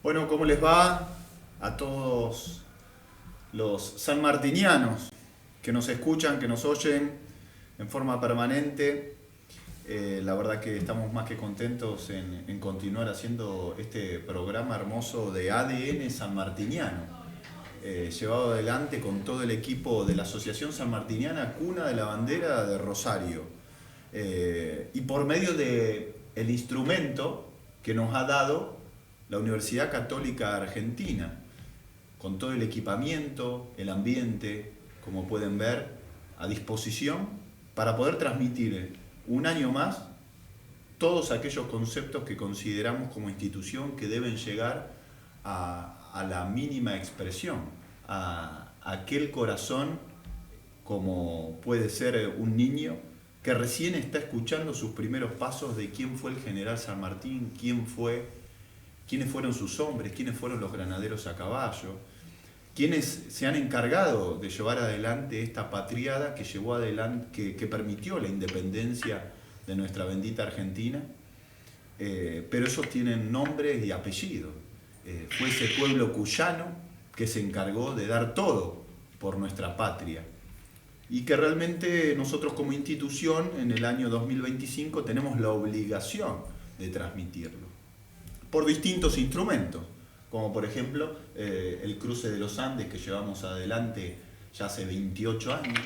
Bueno, ¿cómo les va a todos los sanmartinianos que nos escuchan, que nos oyen en forma permanente? La verdad que estamos más que contentos en continuar haciendo este programa hermoso de ADN sanmartiniano, llevado adelante con todo el equipo de la Asociación Sanmartiniana Cuna de la Bandera de Rosario, y por medio del instrumento que nos ha dado la Universidad Católica Argentina, con todo el equipamiento, el ambiente, como pueden ver, a disposición para poder transmitir un año más todos aquellos conceptos que consideramos como institución que deben llegar a la mínima expresión, a aquel corazón como puede ser un niño que recién está escuchando sus primeros pasos de quién fue el general San Martín, quiénes fueron sus hombres, quiénes fueron los granaderos a caballo, quiénes se han encargado de llevar adelante esta patriada que llevó adelante, que permitió la independencia de nuestra bendita Argentina, pero esos tienen nombres y apellidos. Fue ese pueblo cuyano que se encargó de dar todo por nuestra patria y que realmente nosotros como institución en el año 2025 tenemos la obligación de transmitirlo por distintos instrumentos, como por ejemplo el cruce de los Andes que llevamos adelante ya hace 28 años,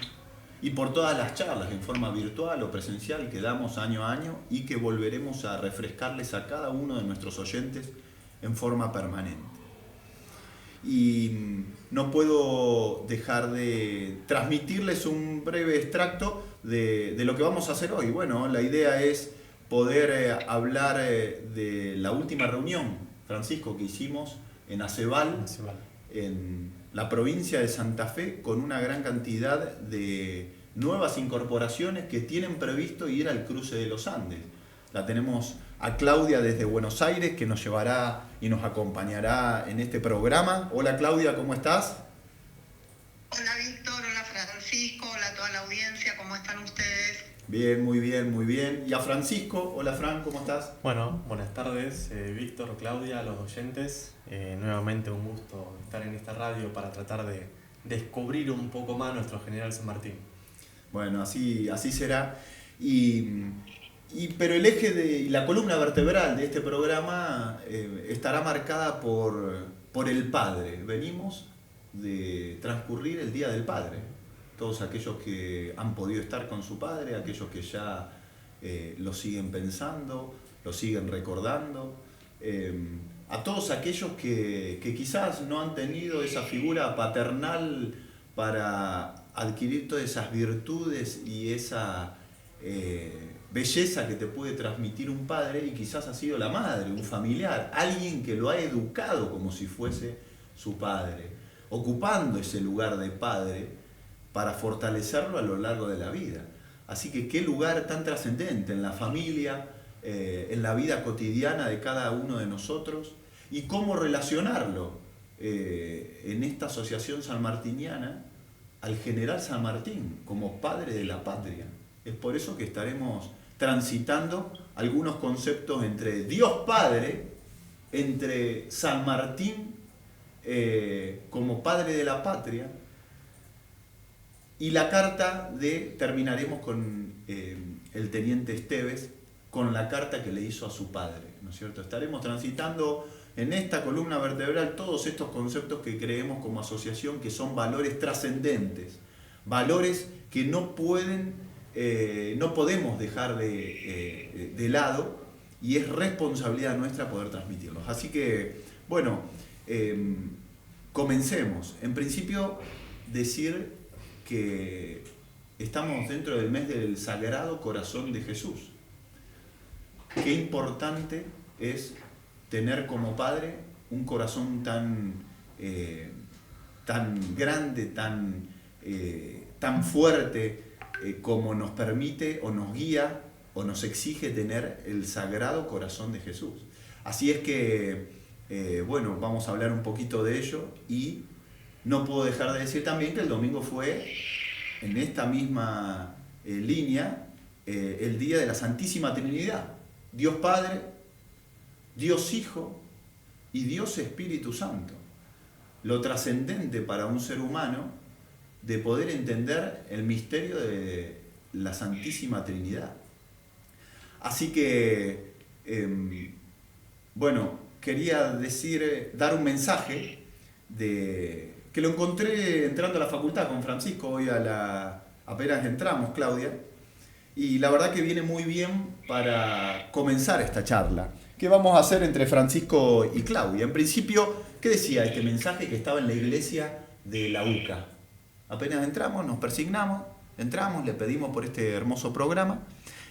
y por todas las charlas en forma virtual o presencial que damos año a año y que volveremos a refrescarles a cada uno de nuestros oyentes en forma permanente. Y no puedo dejar de transmitirles un breve extracto de lo que vamos a hacer hoy. Bueno, la idea es poder hablar de la última reunión, Francisco, que hicimos en Acebal, en la provincia de Santa Fe, con una gran cantidad de nuevas incorporaciones que tienen previsto ir al cruce de los Andes. La tenemos a Claudia desde Buenos Aires, que nos llevará y nos acompañará en este programa. Hola Claudia, ¿cómo estás? Hola Víctor, hola Francisco, hola a toda la audiencia, ¿cómo están ustedes? Bien, muy bien, muy bien. Y a Francisco, hola Fran, ¿cómo estás? Bueno, buenas tardes, Víctor, Claudia, a los oyentes. Nuevamente un gusto estar en esta radio para tratar de descubrir un poco más nuestro general San Martín. Bueno, así será. Pero el eje y la columna vertebral de este programa estará marcada por el Padre. Venimos de transcurrir el Día del Padre. Todos aquellos que han podido estar con su padre, aquellos que ya lo siguen pensando, lo siguen recordando, a todos aquellos que quizás no han tenido esa figura paternal para adquirir todas esas virtudes y esa belleza que te puede transmitir un padre, y quizás ha sido la madre, un familiar, alguien que lo ha educado como si fuese su padre, ocupando ese lugar de padre para fortalecerlo a lo largo de la vida. Así que qué lugar tan trascendente en la familia, en la vida cotidiana de cada uno de nosotros, y cómo relacionarlo en esta asociación sanmartiniana al general San Martín como padre de la patria. Es por eso que estaremos transitando algunos conceptos entre Dios Padre, entre San Martín como padre de la patria, y la carta terminaremos con el teniente Esteves, con la carta que le hizo a su padre, ¿no es cierto? Estaremos transitando en esta columna vertebral todos estos conceptos que creemos como asociación que son valores trascendentes, valores que no podemos dejar de lado, y es responsabilidad nuestra poder transmitirlos. Así que, bueno, comencemos. En principio, decir que estamos dentro del mes del Sagrado Corazón de Jesús. Qué importante es tener como padre un corazón tan grande, tan fuerte, como nos permite o nos guía o nos exige tener el Sagrado Corazón de Jesús. Así es que, bueno, vamos a hablar un poquito de ello, y no puedo dejar de decir también que el domingo fue, en esta misma línea, el día de la Santísima Trinidad. Dios Padre, Dios Hijo y Dios Espíritu Santo. Lo trascendente para un ser humano de poder entender el misterio de la Santísima Trinidad. Así que, quería dar un mensaje que lo encontré entrando a la facultad con Francisco, hoy apenas entramos, Claudia, y la verdad que viene muy bien para comenzar esta charla que vamos a hacer entre Francisco y Claudia. En principio, ¿qué decía este mensaje que estaba en la iglesia de la UCA? Apenas entramos, nos persignamos, entramos, le pedimos por este hermoso programa,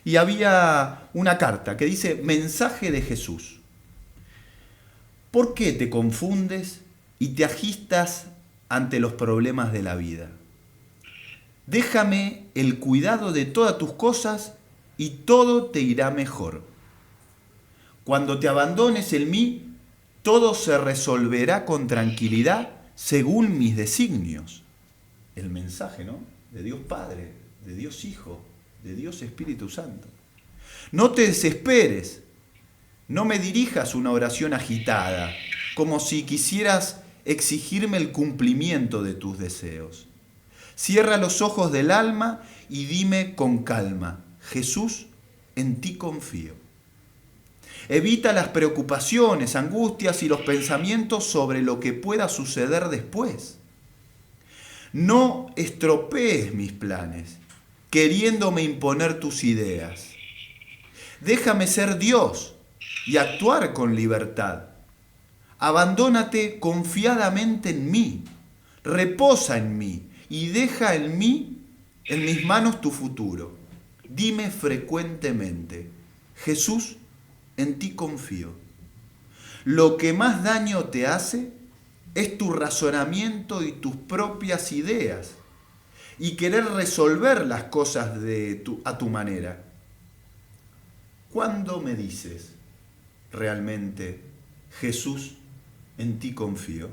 y había una carta que dice: mensaje de Jesús. ¿Por qué te confundes y te agitas ante los problemas de la vida? Déjame el cuidado de todas tus cosas y todo te irá mejor. Cuando te abandones en mí, todo se resolverá con tranquilidad según mis designios. El mensaje, ¿no? De Dios Padre, de Dios Hijo, de Dios Espíritu Santo. No te desesperes, no me dirijas una oración agitada, como si quisieras exigirme el cumplimiento de tus deseos. Cierra los ojos del alma y dime con calma: Jesús, en ti confío. Evita las preocupaciones, angustias y los pensamientos sobre lo que pueda suceder después. No estropees mis planes, queriéndome imponer tus ideas. Déjame ser Dios y actuar con libertad. Abandónate confiadamente en mí, reposa en mí y deja en mis manos tu futuro. Dime frecuentemente: Jesús, en ti confío. Lo que más daño te hace es tu razonamiento y tus propias ideas y querer resolver las cosas a tu manera. ¿Cuándo me dices realmente: Jesús, en ti confío?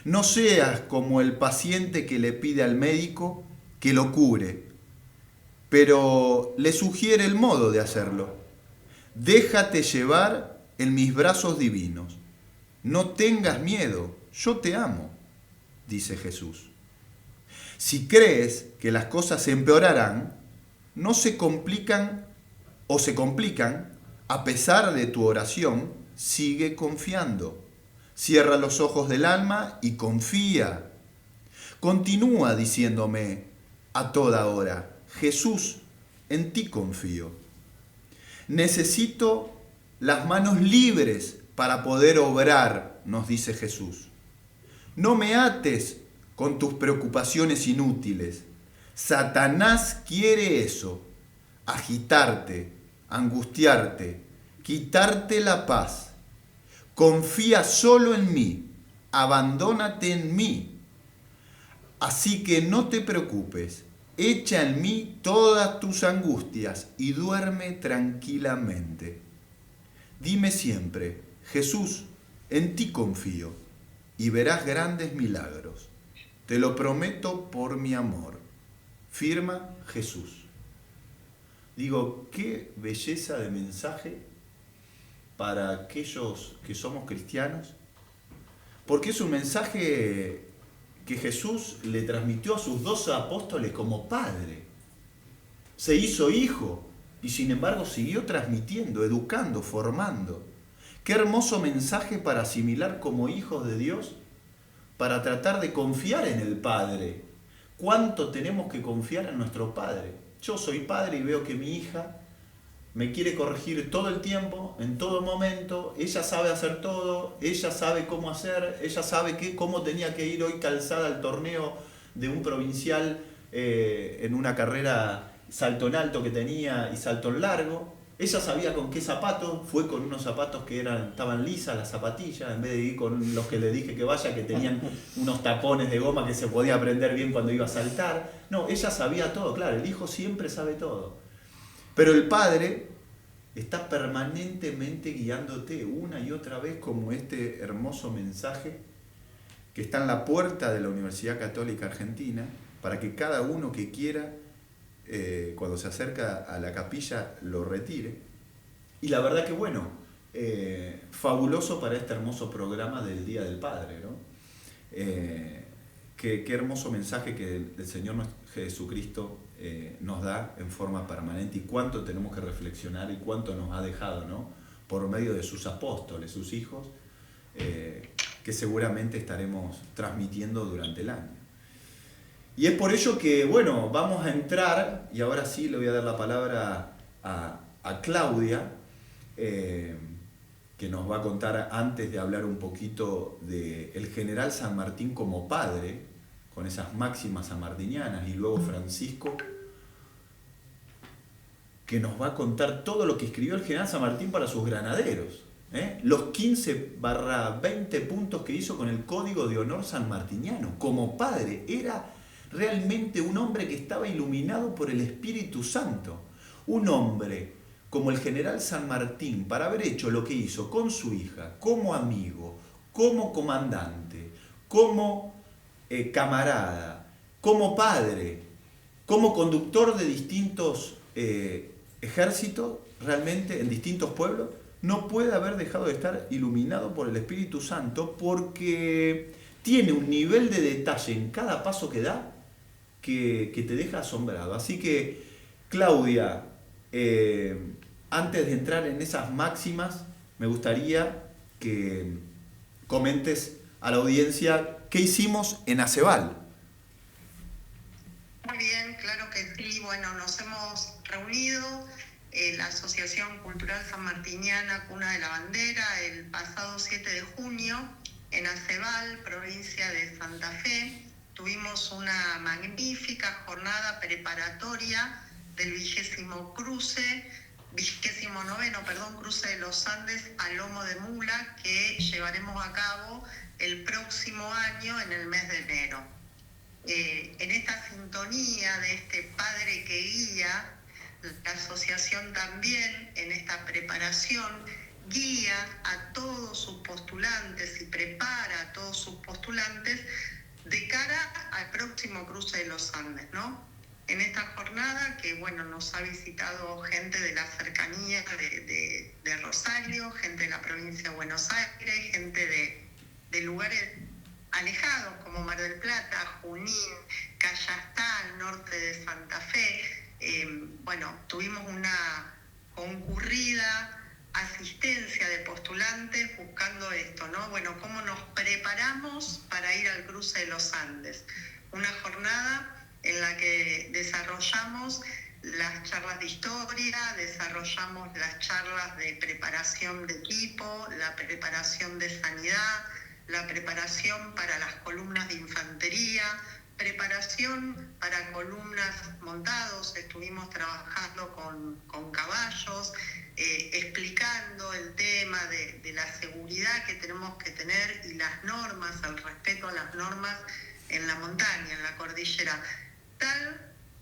No seas como el paciente que le pide al médico que lo cure, pero le sugiere el modo de hacerlo. Déjate llevar en mis brazos divinos. No tengas miedo, yo te amo, dice Jesús. Si crees que las cosas se empeorarán, no se complican o se complican, a pesar de tu oración, sigue confiando. Cierra los ojos del alma y confía. Continúa diciéndome a toda hora: Jesús, en ti confío. Necesito las manos libres para poder obrar, nos dice Jesús. No me ates con tus preocupaciones inútiles. Satanás quiere eso: agitarte, angustiarte, quitarte la paz. Confía solo en mí, abandónate en mí. Así que no te preocupes, echa en mí todas tus angustias y duerme tranquilamente. Dime siempre: Jesús, en ti confío, y verás grandes milagros. Te lo prometo por mi amor. Firma Jesús. Digo, qué belleza de mensaje para aquellos que somos cristianos, porque es un mensaje que Jesús le transmitió a sus 12 apóstoles como padre. Se hizo hijo y sin embargo siguió transmitiendo, educando, formando. Qué hermoso mensaje para asimilar como hijos de Dios, para tratar de confiar en el Padre. ¿Cuánto tenemos que confiar en nuestro Padre? Yo soy padre y veo que mi hija me quiere corregir todo el tiempo, en todo momento. Ella sabe hacer todo, ella sabe cómo hacer, ella sabe cómo tenía que ir hoy calzada al torneo de un provincial en una carrera salto en alto que tenía y salto en largo. Ella sabía con qué zapatos, fue con unos zapatos que estaban lisas las zapatillas, en vez de ir con los que le dije que vaya, que tenían unos tapones de goma que se podía prender bien cuando iba a saltar. No, ella sabía todo, claro, el hijo siempre sabe todo. Pero el Padre está permanentemente guiándote una y otra vez, como este hermoso mensaje que está en la puerta de la Universidad Católica Argentina, para que cada uno que quiera, cuando se acerca a la capilla, lo retire. Y la verdad que bueno, fabuloso para este hermoso programa del Día del Padre, ¿no? Qué hermoso mensaje que el Señor Jesucristo nos da en forma permanente, y cuánto tenemos que reflexionar y cuánto nos ha dejado, ¿no? Por medio de sus apóstoles, sus hijos, que seguramente estaremos transmitiendo durante el año. Y es por ello que, bueno, vamos a entrar, y ahora sí le voy a dar la palabra a Claudia, que nos va a contar, antes de hablar un poquito del general San Martín como padre, con esas máximas sanmartinianas, y luego Francisco, que nos va a contar todo lo que escribió el general San Martín para sus granaderos, los 15/20 puntos que hizo con el Código de Honor sanmartiniano. Como padre, era realmente un hombre que estaba iluminado por el Espíritu Santo. Un hombre como el general San Martín, para haber hecho lo que hizo con su hija, como amigo, como comandante, como camarada, como padre, como conductor de distintos ejércitos, realmente en distintos pueblos, no puede haber dejado de estar iluminado por el Espíritu Santo, porque tiene un nivel de detalle en cada paso que da que te deja asombrado. Así que, Claudia, antes de entrar en esas máximas, me gustaría que comentes a la audiencia qué hicimos en Acebal. Muy bien, claro que sí. Bueno, nos hemos reunido la Asociación Cultural Sanmartiniana Cuna de la Bandera el pasado 7 de junio en Acebal, provincia de Santa Fe. Tuvimos una magnífica jornada preparatoria del 29º cruce de los Andes a lomo de mula, que llevaremos a cabo el próximo año en el mes de enero. En esta sintonía de este padre que guía, la asociación también en esta preparación guía a todos sus postulantes y prepara a todos sus postulantes de cara al próximo cruce de los Andes, ¿no? En esta jornada que, bueno, nos ha visitado gente de la cercanía de Rosario, gente de la provincia de Buenos Aires, gente de lugares alejados como Mar del Plata, Junín, Cayastá, al norte de Santa Fe. Bueno, tuvimos una concurrida asistencia de postulantes buscando esto, ¿no? Bueno, ¿cómo nos preparamos para ir al cruce de los Andes? Una jornada en la que desarrollamos las charlas de historia, desarrollamos las charlas de preparación de equipo, la preparación de sanidad, la preparación para las columnas de infantería, preparación para columnas montados. Estuvimos trabajando con caballos, explicando el tema de la seguridad que tenemos que tener y las normas, el respeto a las normas en la montaña, en la cordillera,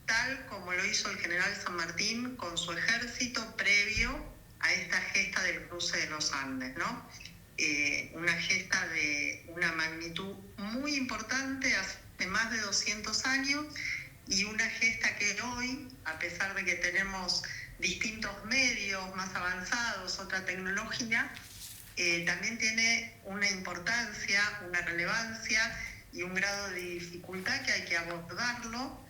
tal como lo hizo el general San Martín con su ejército previo a esta gesta del cruce de los Andes, ¿no? Una gesta de una magnitud muy importante hace más de 200 años, y una gesta que hoy, a pesar de que tenemos distintos medios más avanzados, otra tecnología, también tiene una importancia, una relevancia y un grado de dificultad que hay que abordarlo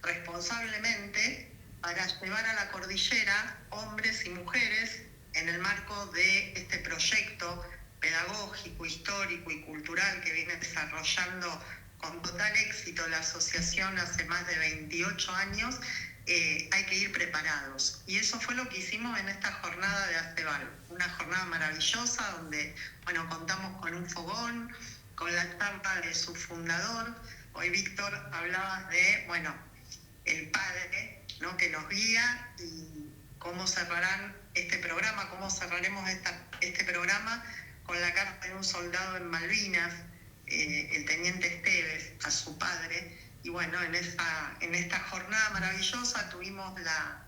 responsablemente para llevar a la cordillera hombres y mujeres en el marco de este proyecto pedagógico, histórico y cultural que viene desarrollando con total éxito la asociación hace más de 28 años. Hay que ir preparados. Y eso fue lo que hicimos en esta jornada de Acebal. Una jornada maravillosa donde, bueno, contamos con un fogón, con la charla de su fundador. Hoy, Víctor, hablabas de, bueno, el padre, ¿no?, que nos guía, y cómo cerrarán este programa, cómo cerraremos este programa con la carta de un soldado en Malvinas, el teniente Esteves, a su padre. Y bueno, en esta jornada maravillosa tuvimos la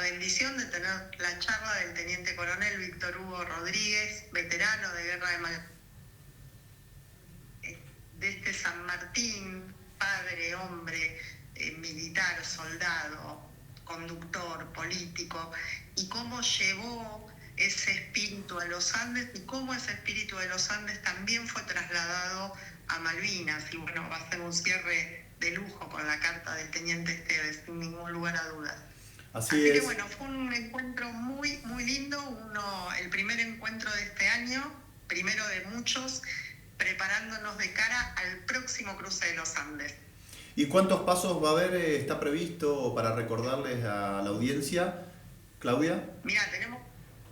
bendición de tener la charla del teniente coronel Víctor Hugo Rodríguez, veterano de guerra de Malvinas, de este San Martín, padre, hombre, militar, soldado, conductor, político, y cómo llevó ese espíritu a los Andes y cómo ese espíritu de los Andes también fue trasladado a Malvinas. Y bueno, va a ser un cierre de lujo con la carta del Teniente Esteves, sin ningún lugar a dudas. Así que bueno, fue un encuentro muy, muy lindo, el primer encuentro de este año, primero de muchos, preparándonos de cara al próximo cruce de los Andes. ¿Y cuántos pasos va a haber, está previsto para recordarles a la audiencia, Claudia? Mira, tenemos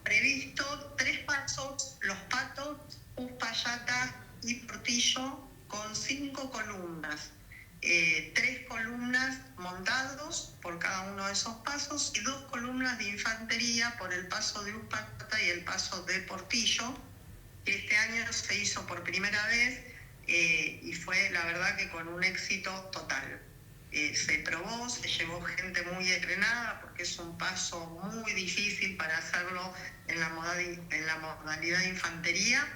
previsto 3 pasos, Los Patos, Uspallata y Portillo, con 5 columnas. 3 columnas montados por cada uno de esos pasos y 2 columnas de infantería por el paso de Uspallata y el paso de Portillo, que este año se hizo por primera vez y fue la verdad que con un éxito total. Se probó, se llevó gente muy entrenada porque es un paso muy difícil para hacerlo en la modalidad de infantería,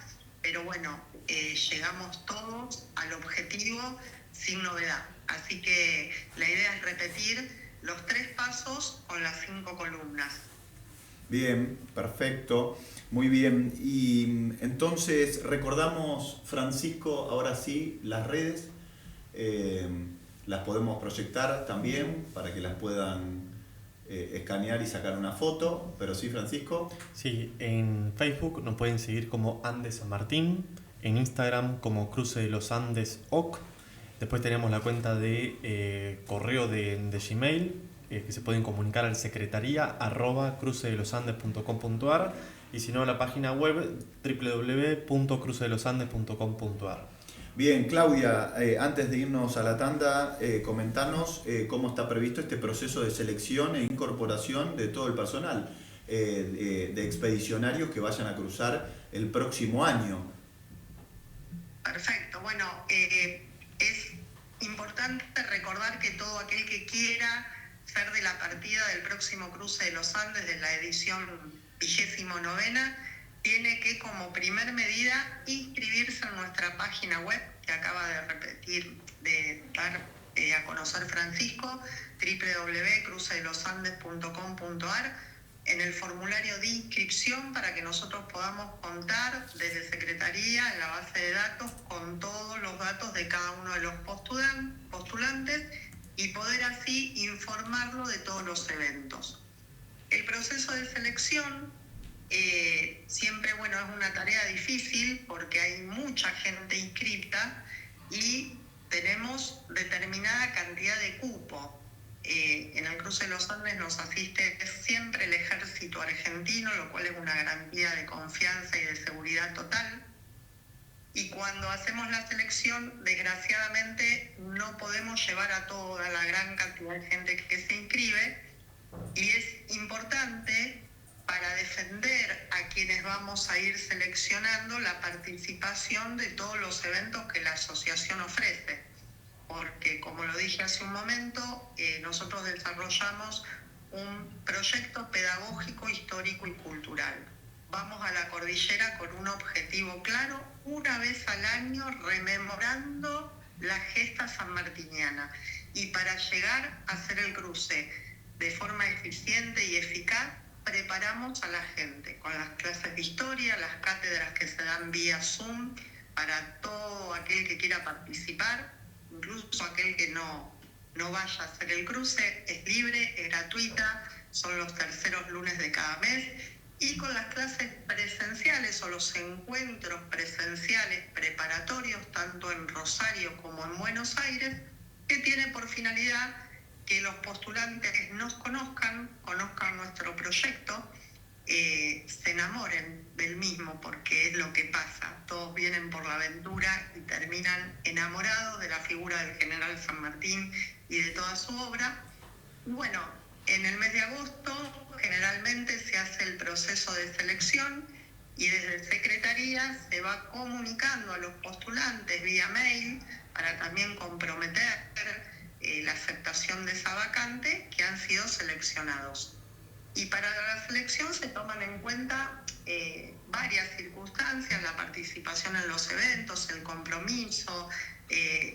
pero bueno, llegamos todos al objetivo sin novedad. Así que la idea es repetir los 3 pasos con las 5 columnas. Bien, perfecto, muy bien. Y entonces recordamos, Francisco, ahora sí, las redes, las podemos proyectar también para que las puedan escanear y sacar una foto, pero sí, Francisco. Sí, en Facebook nos pueden seguir como Andes San Martín, en Instagram como Cruce de los Andes OC. Después tenemos la cuenta de correo de Gmail, que se pueden comunicar al secretaría@crucedelosandes.com.ar y si no, la página web www.crucedelosandes.com.ar. Bien, Claudia, antes de irnos a la tanda, comentanos cómo está previsto este proceso de selección e incorporación de todo el personal de expedicionarios que vayan a cruzar el próximo año. Perfecto, bueno, es importante recordar que todo aquel que quiera ser de la partida del próximo cruce de los Andes de la edición 29ª tiene que, como primer medida, inscribirse en nuestra página web que acaba de dar a conocer Francisco, www.crucedelosandes.com.ar, en el formulario de inscripción para que nosotros podamos contar desde Secretaría en la base de datos con todos los datos de cada uno de los postulantes y poder así informarlo de todos los eventos. El proceso de selección siempre, bueno, es una tarea difícil porque hay mucha gente inscripta y tenemos determinada cantidad de cupo. En el cruce de los Andes nos asiste siempre el ejército argentino, lo cual es una garantía de confianza y de seguridad total. Y cuando hacemos la selección, desgraciadamente no podemos llevar a toda la gran cantidad de gente que se inscribe y es importante para defender a quienes vamos a ir seleccionando la participación de todos los eventos que la asociación ofrece. Porque, como lo dije hace un momento, nosotros desarrollamos un proyecto pedagógico, histórico y cultural. Vamos a la cordillera con un objetivo claro, una vez al año rememorando la gesta sanmartiniana. Y para llegar a hacer el cruce de forma eficiente y eficaz, preparamos a la gente con las clases de historia, las cátedras que se dan vía Zoom para todo aquel que quiera participar. Incluso aquel que no vaya a hacer el cruce, es libre, es gratuita, son los terceros lunes de cada mes, y con las clases presenciales o los encuentros presenciales preparatorios, tanto en Rosario como en Buenos Aires, que tiene por finalidad que los postulantes nos conozcan nuestro proyecto, se enamoren del mismo, porque es lo que pasa. Todos vienen por la aventura y terminan enamorados de la figura del general San Martín y de toda su obra. Bueno, en el mes de agosto generalmente se hace el proceso de selección y desde Secretaría se va comunicando a los postulantes vía mail para también comprometer la aceptación de esa vacante que han sido seleccionados. Y para la selección se toman en cuenta varias circunstancias, la participación en los eventos, el compromiso,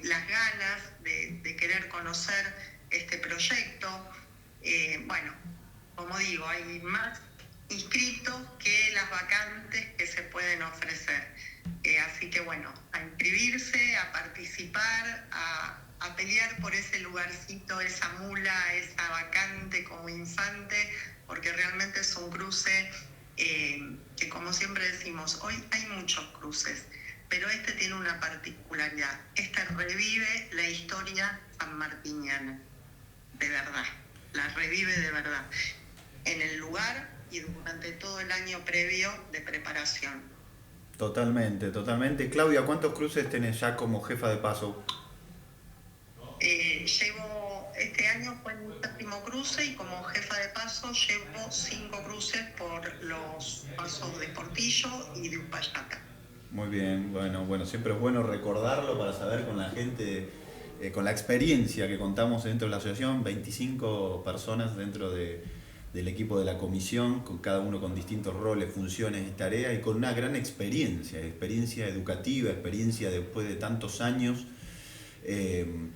las ganas de querer conocer este proyecto. Bueno, como digo, hay más inscritos que las vacantes que se pueden ofrecer. Así que bueno, a inscribirse, a participar, a pelear por ese lugarcito, esa mula, esa vacante como infante, porque realmente es un cruce que, como siempre decimos, hoy hay muchos cruces, pero este tiene una particularidad. Este revive la historia sanmartiniana, de verdad, la revive de verdad, en el lugar y durante todo el año previo de preparación. Totalmente, totalmente. Claudia, ¿cuántos cruces tenés ya como jefa de paso? Este año fue mi séptimo cruce y como jefa de paso llevo 5 cruces por los pasos de Portillo y de Uspallata. Muy bien, bueno, siempre es bueno recordarlo para saber con la gente, con la experiencia que contamos dentro de la asociación, 25 personas dentro del equipo de la comisión, con cada uno con distintos roles, funciones y tareas, y con una gran experiencia educativa, experiencia después de tantos años,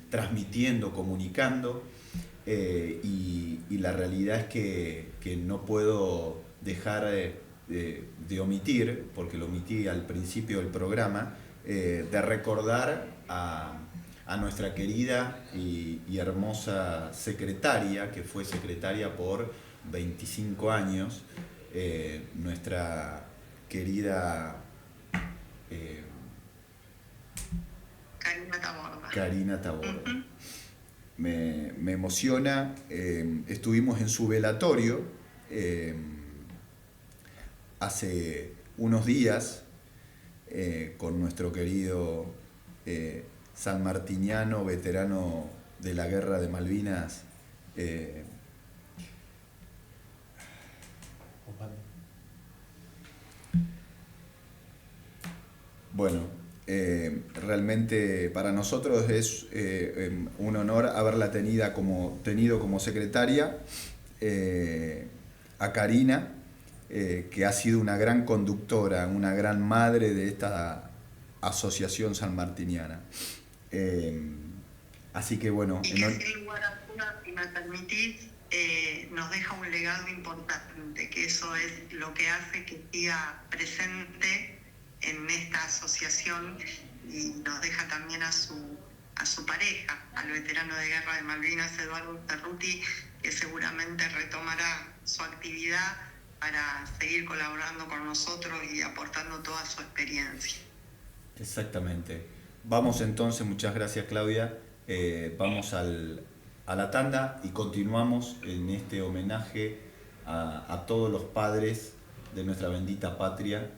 transmitiendo, comunicando, y la realidad es que no puedo dejar de omitir, porque lo omití al principio del programa, de recordar a nuestra querida y hermosa secretaria, que fue secretaria por 25 años, nuestra querida Karina Taborda. Karina Taborda. Uh-huh. Me emociona, estuvimos en su velatorio hace unos días con nuestro querido sanmartiniano, veterano de la Guerra de Malvinas, bueno, realmente para nosotros es un honor haberla tenido como secretaria, a Karina, que ha sido una gran conductora, una gran madre de esta asociación sanmartiniana. Así que bueno... Y que sin lugar a dudas, si me permitís, nos deja un legado importante, que eso es lo que hace que siga presente en esta asociación y nos deja también a su pareja, al veterano de Guerra de Malvinas, Eduardo Cerruti, que seguramente retomará su actividad para seguir colaborando con nosotros y aportando toda su experiencia. Exactamente. Vamos entonces, muchas gracias Claudia, vamos a la tanda y continuamos en este homenaje a todos los padres de nuestra bendita patria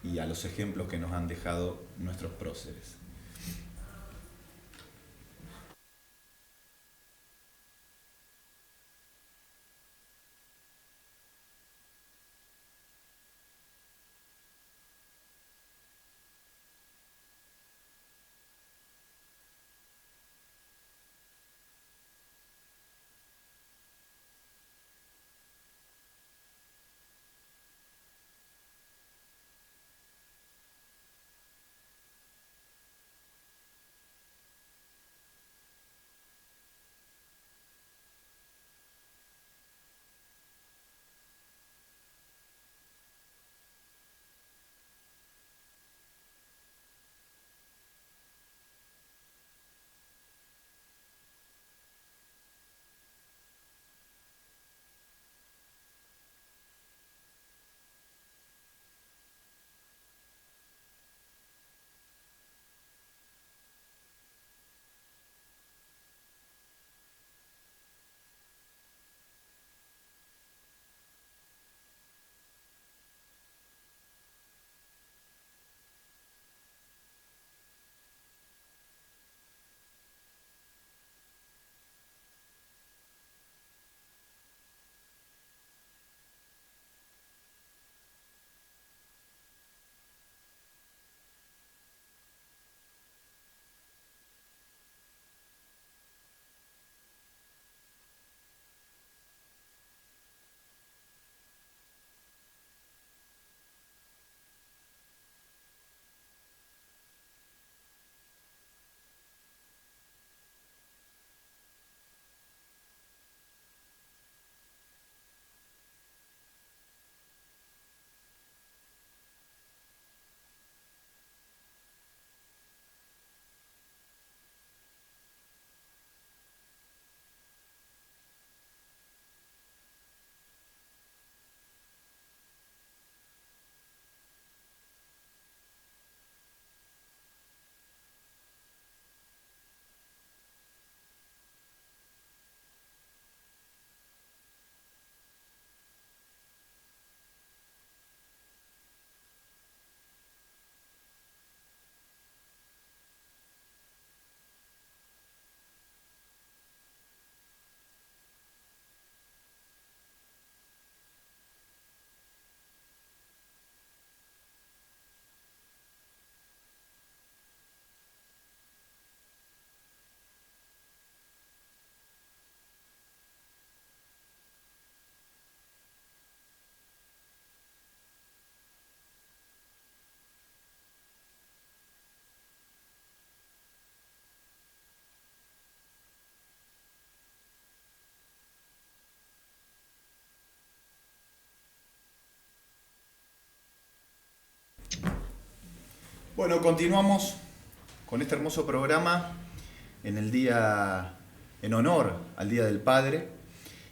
y a los ejemplos que nos han dejado nuestros próceres. Bueno, continuamos con este hermoso programa en honor al Día del Padre.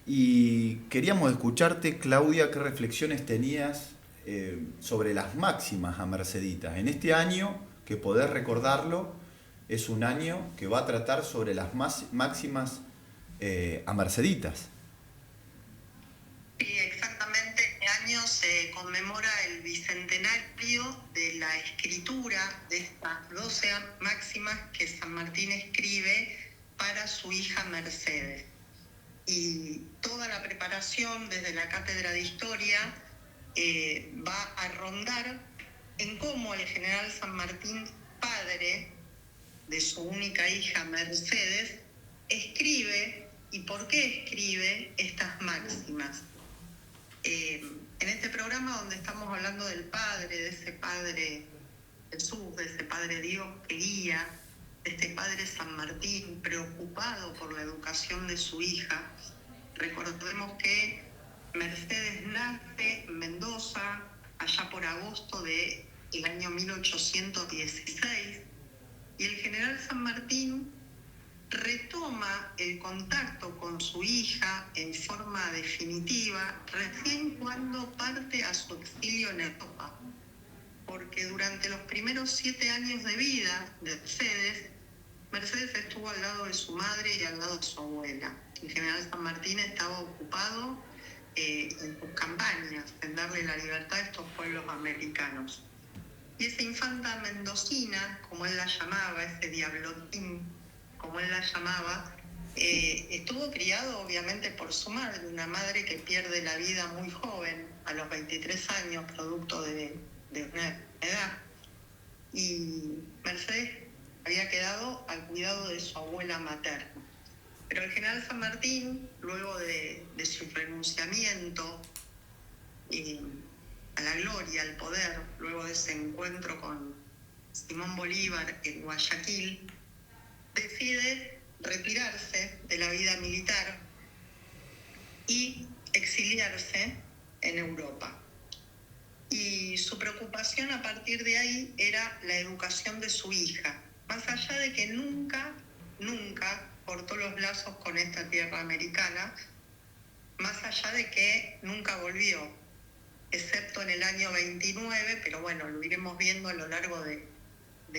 Y queríamos escucharte, Claudia, qué reflexiones tenías sobre las máximas a Merceditas. En este año, que podés recordarlo, es un año que va a tratar sobre las máximas a Merceditas. Sí, exactamente. Este año se conmemora el bicentenario de la escritura de estas 12 máximas que San Martín escribe para su hija Mercedes. Y toda la preparación desde la Cátedra de Historia va a rondar en cómo el general San Martín, padre de su única hija Mercedes, escribe y por qué escribe estas máximas. En este programa donde estamos hablando del Padre, de ese Padre Jesús, de ese Padre Dios que guía, de este Padre San Martín preocupado por la educación de su hija, recordemos que Mercedes nace en Mendoza allá por agosto del año 1816 y el general San Martín retoma el contacto con su hija en forma definitiva recién cuando parte a su exilio en Europa, porque durante los primeros 7 años de vida de Mercedes estuvo al lado de su madre y al lado de su abuela. El general San Martín estaba ocupado en sus campañas, en darle la libertad a estos pueblos americanos. Y esa infanta mendocina, como él la llamaba, ese diablotín, como él la llamaba, estuvo criado obviamente por su madre, una madre que pierde la vida muy joven, a los 23 años, producto de una edad. Y Mercedes había quedado al cuidado de su abuela materna. Pero el general San Martín, luego de su renunciamiento a la gloria, al poder, luego de ese encuentro con Simón Bolívar en Guayaquil, decide retirarse de la vida militar y exiliarse en Europa. Y su preocupación a partir de ahí era la educación de su hija, más allá de que nunca cortó los lazos con esta tierra americana, más allá de que nunca volvió, excepto en el año 29, pero bueno, lo iremos viendo a lo largo de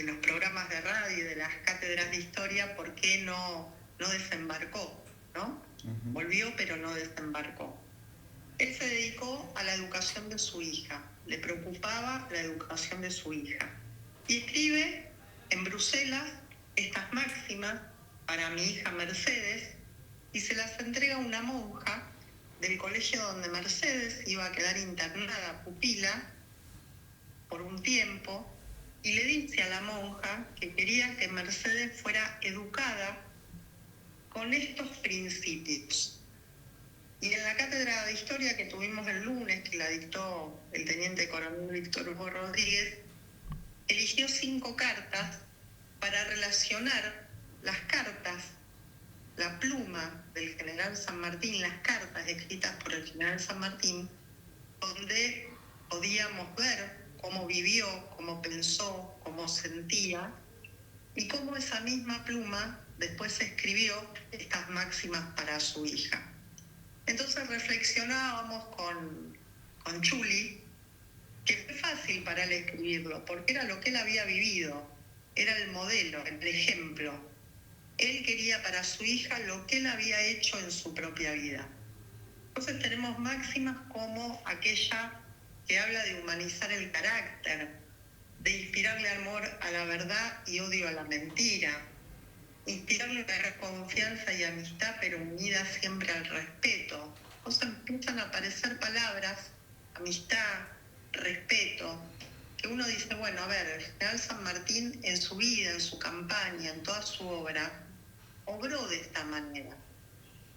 los programas de radio y de las cátedras de historia, por qué no desembarcó, ¿no? Uh-huh. Volvió, pero no desembarcó. Él se dedicó a la educación de su hija, le preocupaba la educación de su hija. Y escribe en Bruselas estas máximas para mi hija Mercedes y se las entrega a una monja del colegio donde Mercedes iba a quedar internada, pupila, por un tiempo, y le dice a la monja que quería que Mercedes fuera educada con estos principios. Y en la cátedra de historia que tuvimos el lunes, que la dictó el teniente coronel Víctor Hugo Rodríguez, eligió 5 cartas para relacionar las cartas, la pluma del general San Martín, las cartas escritas por el general San Martín, donde podíamos ver cómo vivió, cómo pensó, cómo sentía, y cómo esa misma pluma después escribió estas máximas para su hija. Entonces reflexionábamos con Chuli, que fue fácil para él escribirlo, porque era lo que él había vivido, era el modelo, el ejemplo. Él quería para su hija lo que él había hecho en su propia vida. Entonces tenemos máximas como aquella que habla de humanizar el carácter, de inspirarle amor a la verdad y odio a la mentira, inspirarle confianza y amistad, pero unida siempre al respeto. Entonces empiezan a aparecer palabras, amistad, respeto, que uno dice, bueno, a ver, el general San Martín en su vida, en su campaña, en toda su obra, obró de esta manera.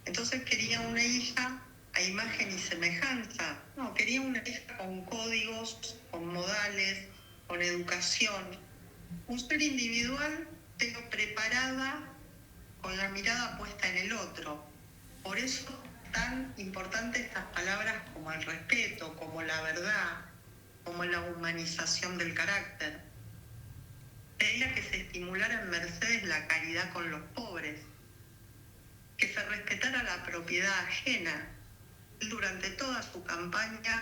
Entonces quería una hija a imagen y semejanza. No, quería una hija con códigos, con modales, con educación. Un ser individual, pero preparada con la mirada puesta en el otro. Por eso tan importantes estas palabras como el respeto, como la verdad, como la humanización del carácter. pedía que se estimulara en Mercedes la caridad con los pobres, que se respetara la propiedad ajena. Durante toda su campaña,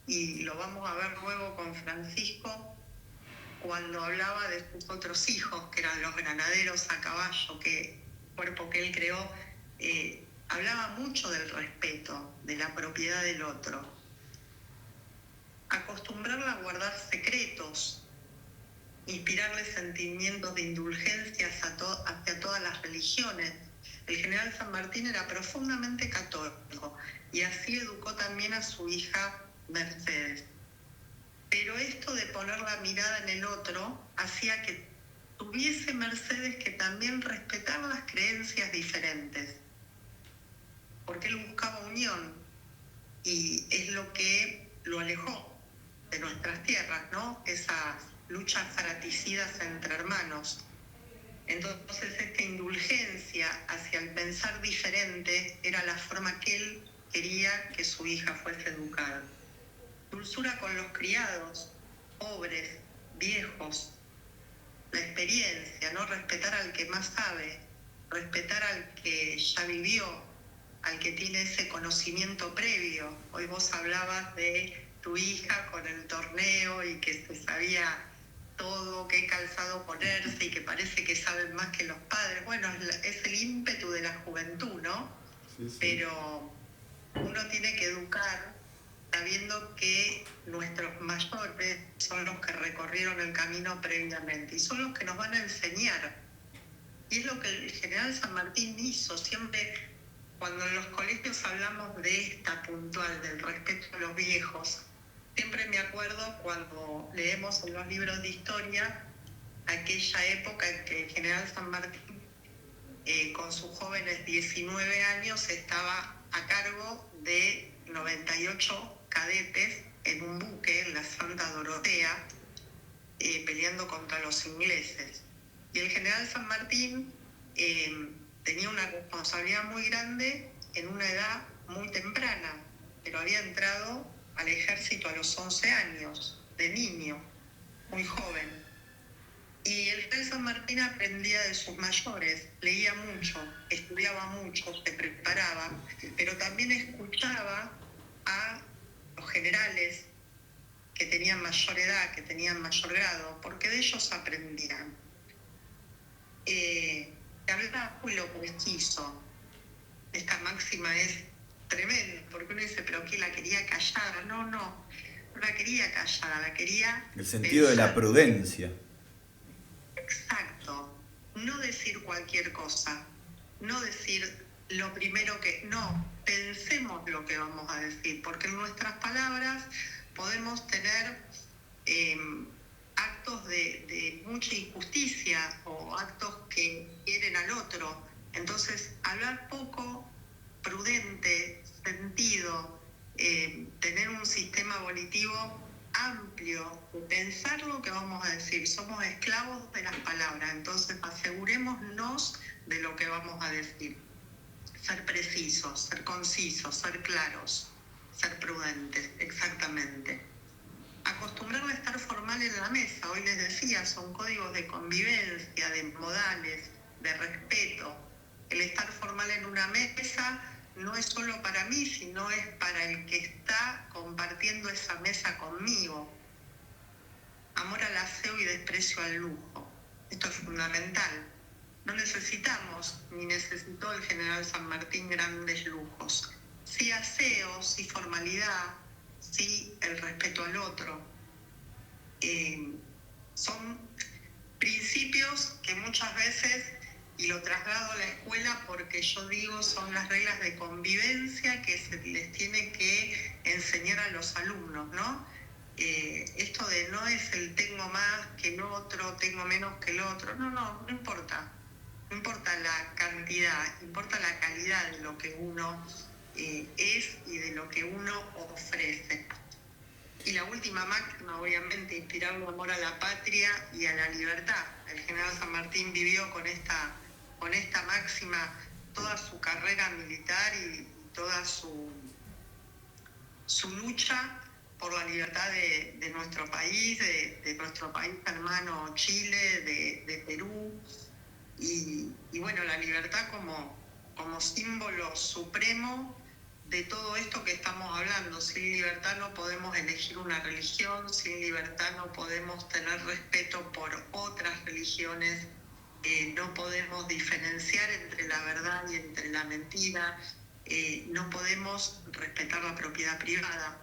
y lo vamos a ver luego con Francisco, cuando hablaba de sus otros hijos, que eran los granaderos a caballo, que cuerpo que él creó, hablaba mucho del respeto, de la propiedad del otro. Acostumbrarla a guardar secretos, inspirarle sentimientos de indulgencia hacia todas las religiones. El general San Martín era profundamente católico y así educó también a su hija Mercedes. Pero esto de poner la mirada en el otro hacía que tuviese Mercedes que también respetar las creencias diferentes, porque él buscaba unión y es lo que lo alejó de nuestras tierras, ¿no? Esas luchas fratricidas entre hermanos. Entonces esta indulgencia hacia el pensar diferente era la forma que él quería que su hija fuese educada. Dulzura con los criados, pobres, viejos, la experiencia, ¿no? Respetar al que más sabe, respetar al que ya vivió, al que tiene ese conocimiento previo. Hoy vos hablabas de tu hija con el torneo y que se sabía todo, qué calzado ponerse y que parece que saben más que los padres. Bueno, es el ímpetu de la juventud, ¿no? Sí, sí. Pero uno tiene que educar sabiendo que nuestros mayores son los que recorrieron el camino previamente y son los que nos van a enseñar. Y es lo que el general San Martín hizo. Siempre, cuando en los colegios hablamos de esta puntual, del respeto a los viejos, siempre me acuerdo cuando leemos en los libros de historia aquella época en que el general San Martín, con sus jóvenes 19 años, estaba a cargo de 98 cadetes en un buque en la Santa Dorotea, peleando contra los ingleses. Y el general San Martín tenía una responsabilidad muy grande en una edad muy temprana, pero había entrado al ejército a los 11 años, de niño, muy joven. Y el general San Martín aprendía de sus mayores, leía mucho, estudiaba mucho, se preparaba, pero también escuchaba a los generales que tenían mayor edad, que tenían mayor grado, porque de ellos aprendían. Hablaba muy lo preciso. Esta máxima es tremenda, porque uno dice, pero ¿qué la quería callada? No la quería callada, la quería El sentido pensar. De la prudencia. Exacto. No decir cualquier cosa, no decir lo primero que... No, pensemos lo que vamos a decir, porque en nuestras palabras podemos tener actos de mucha injusticia o actos que hieren al otro. Entonces, hablar poco, prudente, sentido, tener un sistema volitivo amplio, pensar lo que vamos a decir. Somos esclavos de las palabras, entonces asegurémonos de lo que vamos a decir. Ser precisos, ser concisos, ser claros, ser prudentes, exactamente. Acostumbrarme a estar formal en la mesa, hoy les decía, son códigos de convivencia, de modales, de respeto. El estar formal en una mesa no es solo para mí, sino es para el que está compartiendo esa mesa conmigo. Amor al aseo y desprecio al lujo. Esto es fundamental. No necesitamos, ni necesitó el general San Martín, grandes lujos. Sí aseo, sí formalidad, sí el respeto al otro. Son principios que muchas veces, y lo traslado a la escuela porque yo digo, son las reglas de convivencia que se les tiene que enseñar a los alumnos, ¿no? Esto de no es el tengo más que el otro, tengo menos que el otro, no importa. No importa la cantidad, importa la calidad de lo que uno es y de lo que uno ofrece. Y la última máxima, obviamente, inspirar un amor a la patria y a la libertad. El general San Martín vivió con esta máxima toda su carrera militar y toda su lucha por la libertad de nuestro país, de nuestro país hermano Chile, de Perú, y bueno, la libertad como símbolo supremo de todo esto que estamos hablando. Sin libertad no podemos elegir una religión, sin libertad no podemos tener respeto por otras religiones, no podemos diferenciar entre la verdad y entre la mentira, no podemos respetar la propiedad privada.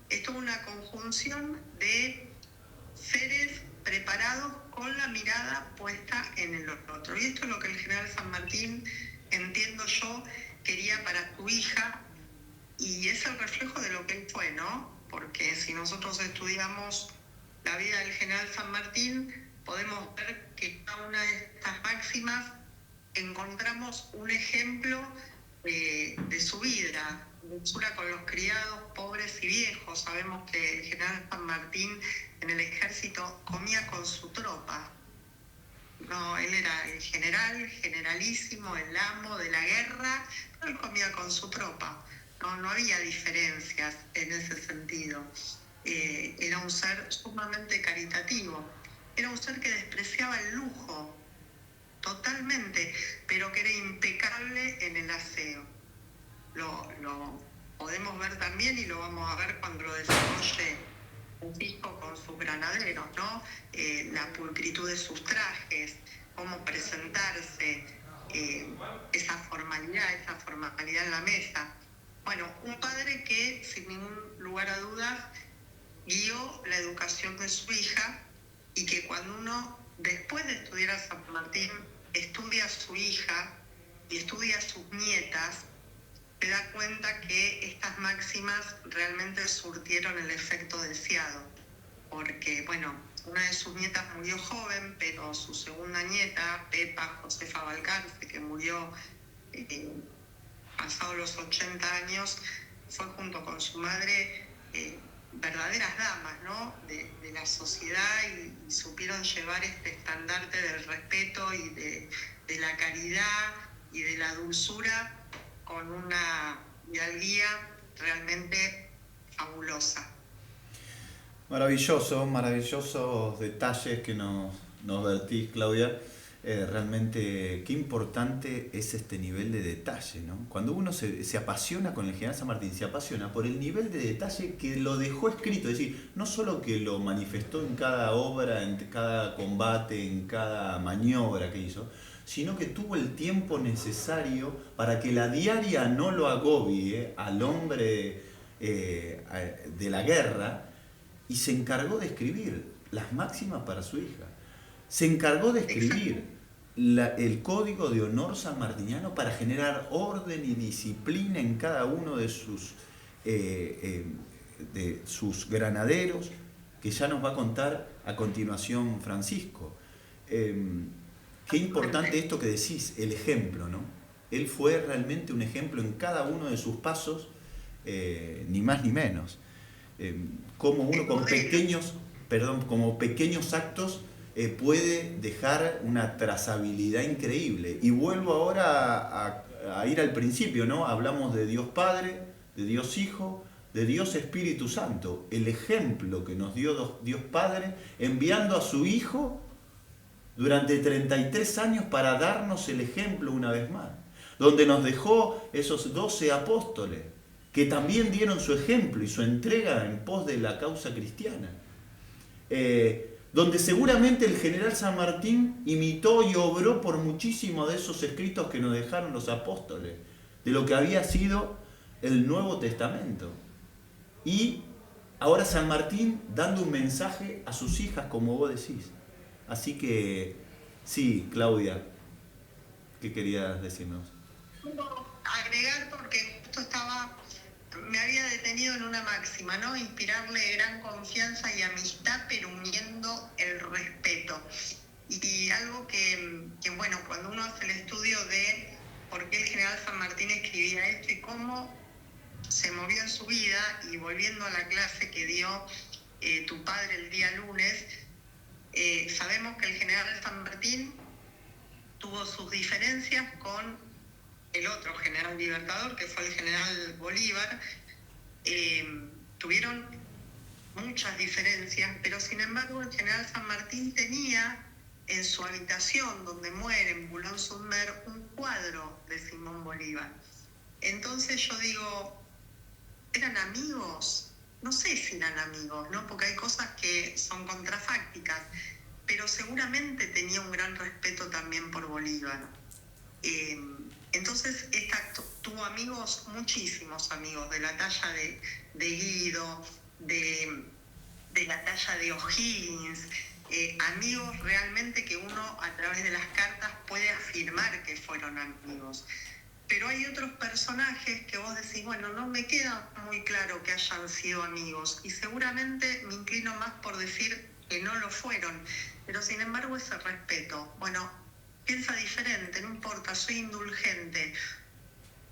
Esto es una conjunción de seres preparados con la mirada puesta en el otro. Y esto es lo que el general San Martín, entiendo yo, quería para su hija, y es el reflejo de lo que él fue, ¿no? Porque si nosotros estudiamos la vida del general San Martín, podemos ver que cada una de estas máximas encontramos un ejemplo de su vida, dulzura con los criados, pobres y viejos. Sabemos que el general San Martín en el ejército comía con su tropa. No, él era el general, generalísimo, el amo de la guerra, pero él comía con su tropa. No había diferencias en ese sentido. Era un ser sumamente caritativo. Era un ser que despreciaba el lujo totalmente, pero que era impecable en el aseo. Lo podemos ver también, y lo vamos a ver cuando lo desarrolle Francisco con sus granaderos, ¿no? La pulcritud de sus trajes, cómo presentarse, esa formalidad en la mesa. Bueno, un padre que, sin ningún lugar a dudas, guió la educación de su hija, y que cuando uno, después de estudiar a San Martín, estudia a su hija y estudia a sus nietas, se da cuenta que estas máximas realmente surtieron el efecto deseado. Porque, bueno, una de sus nietas murió joven, pero su segunda nieta, Pepa Josefa Balcarce, que murió pasados los 80 años, fue junto con su madre verdaderas damas, ¿no? de la sociedad, y supieron llevar este estandarte del respeto y de la caridad y de la dulzura con una hidalguía realmente fabulosa. Maravillosos detalles que nos vertís, Claudia. Realmente qué importante es este nivel de detalle, ¿no? Cuando uno se apasiona con el general San Martín, se apasiona por el nivel de detalle que lo dejó escrito, es decir, no solo que lo manifestó en cada obra, en cada combate, en cada maniobra que hizo, sino que tuvo el tiempo necesario para que la diaria no lo agobie al hombre de la guerra, y se encargó de escribir las máximas para su hija. Se encargó de escribir el código de honor sanmartiniano para generar orden y disciplina en cada uno de sus granaderos, que ya nos va a contar a continuación Francisco. Qué importante esto que decís, el ejemplo, ¿no? Él fue realmente un ejemplo en cada uno de sus pasos, ni más ni menos. Cómo uno con pequeños actos puede dejar una trazabilidad increíble. Y vuelvo ahora a ir al principio, ¿no? Hablamos de Dios Padre, de Dios Hijo, de Dios Espíritu Santo. El ejemplo que nos dio Dios Padre enviando a su Hijo durante 33 años para darnos el ejemplo una vez más. Donde nos dejó esos 12 apóstoles, que también dieron su ejemplo y su entrega en pos de la causa cristiana. Donde seguramente el general San Martín imitó y obró por muchísimos de esos escritos que nos dejaron los apóstoles, de lo que había sido el Nuevo Testamento. Y ahora San Martín dando un mensaje a sus hijas, como vos decís. Así que, sí, Claudia, ¿qué querías decirnos? Agregar, porque justo me había detenido en una máxima, ¿no? Inspirarle gran confianza y amistad, pero uniendo el respeto. Y algo que bueno, cuando uno hace el estudio de por qué el general San Martín escribía esto y cómo se movió en su vida, y volviendo a la clase que dio tu padre el día lunes, sabemos que el general San Martín tuvo sus diferencias con el otro general libertador, que fue el general Bolívar. Tuvieron muchas diferencias, pero sin embargo el general San Martín tenía en su habitación donde muere en Boulogne-sur-Mer un cuadro de Simón Bolívar. Entonces yo digo, ¿eran amigos? No sé si eran amigos, ¿no? Porque hay cosas que son contrafácticas, pero seguramente tenía un gran respeto también por Bolívar. Entonces tuvo amigos, muchísimos amigos, de la talla de Guido, de la talla de O'Higgins, amigos realmente que uno a través de las cartas puede afirmar que fueron amigos. Pero hay otros personajes que vos decís, bueno, no me queda muy claro que hayan sido amigos, y seguramente me inclino más por decir que no lo fueron, pero sin embargo ese respeto, bueno, piensa diferente, no importa, soy indulgente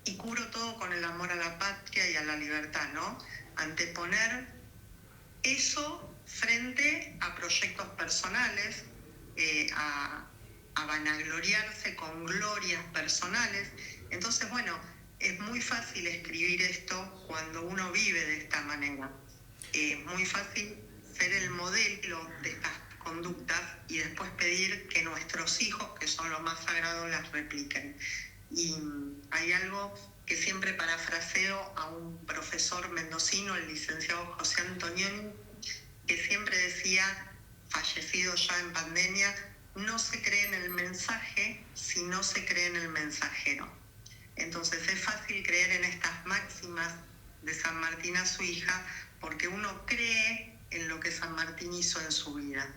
y cubro todo con el amor a la patria y a la libertad, ¿no? Anteponer eso frente a proyectos personales, a vanagloriarse con glorias personales. Entonces, bueno, es muy fácil escribir esto cuando uno vive de esta manera. Es muy fácil ser el modelo de estas conductas y después pedir que nuestros hijos, que son lo más sagrado, las repliquen. Y hay algo que siempre parafraseo a un profesor mendocino, el licenciado José Antonioni, que siempre decía, fallecido ya en pandemia, no se cree en el mensaje si no se cree en el mensajero. Entonces es fácil creer en estas máximas de San Martín a su hija porque uno cree en lo que San Martín hizo en su vida.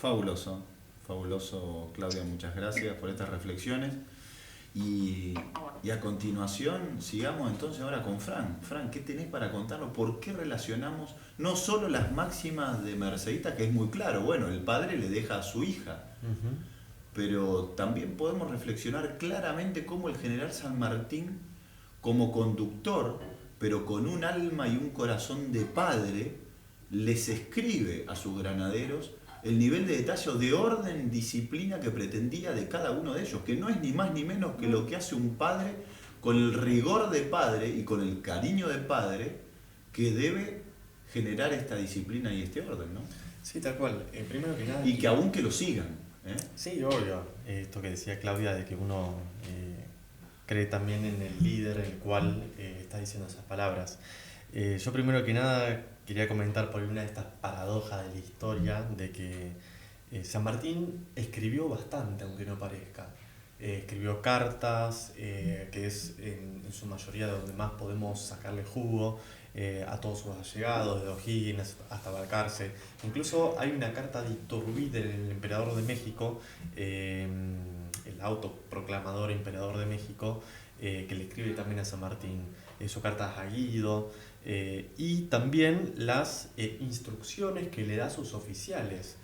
Fabuloso, fabuloso, Claudia, muchas gracias por estas reflexiones. Y a continuación, sigamos entonces ahora con Fran. Fran, ¿qué tenés para contarnos? ¿Por qué relacionamos no solo las máximas de Mercedita, que es muy claro, bueno, el padre le deja a su hija, pero también podemos reflexionar claramente cómo el general San Martín, como conductor, pero con un alma y un corazón de padre, les escribe a sus granaderos el nivel de detalle o de orden, disciplina que pretendía de cada uno de ellos, que no es ni más ni menos que lo que hace un padre con el rigor de padre y con el cariño de padre que debe generar esta disciplina y este orden, ¿no? Sí, tal cual. Primero que nada... Y que aún que lo sigan. Sí, obvio. Esto que decía Claudia de que uno cree también en el líder el cual está diciendo esas palabras. Yo primero que nada quería comentar por una de estas paradojas de la historia de que San Martín escribió bastante, aunque no parezca. Escribió cartas, que es en su mayoría de donde más podemos sacarle jugo a todos sus allegados, de O'Higgins hasta Balcarce. Incluso hay una carta de Iturbide, del emperador de México, el autoproclamador emperador de México, que le escribe también a San Martín. Sus cartas a Guido, y también las instrucciones que le da a sus oficiales.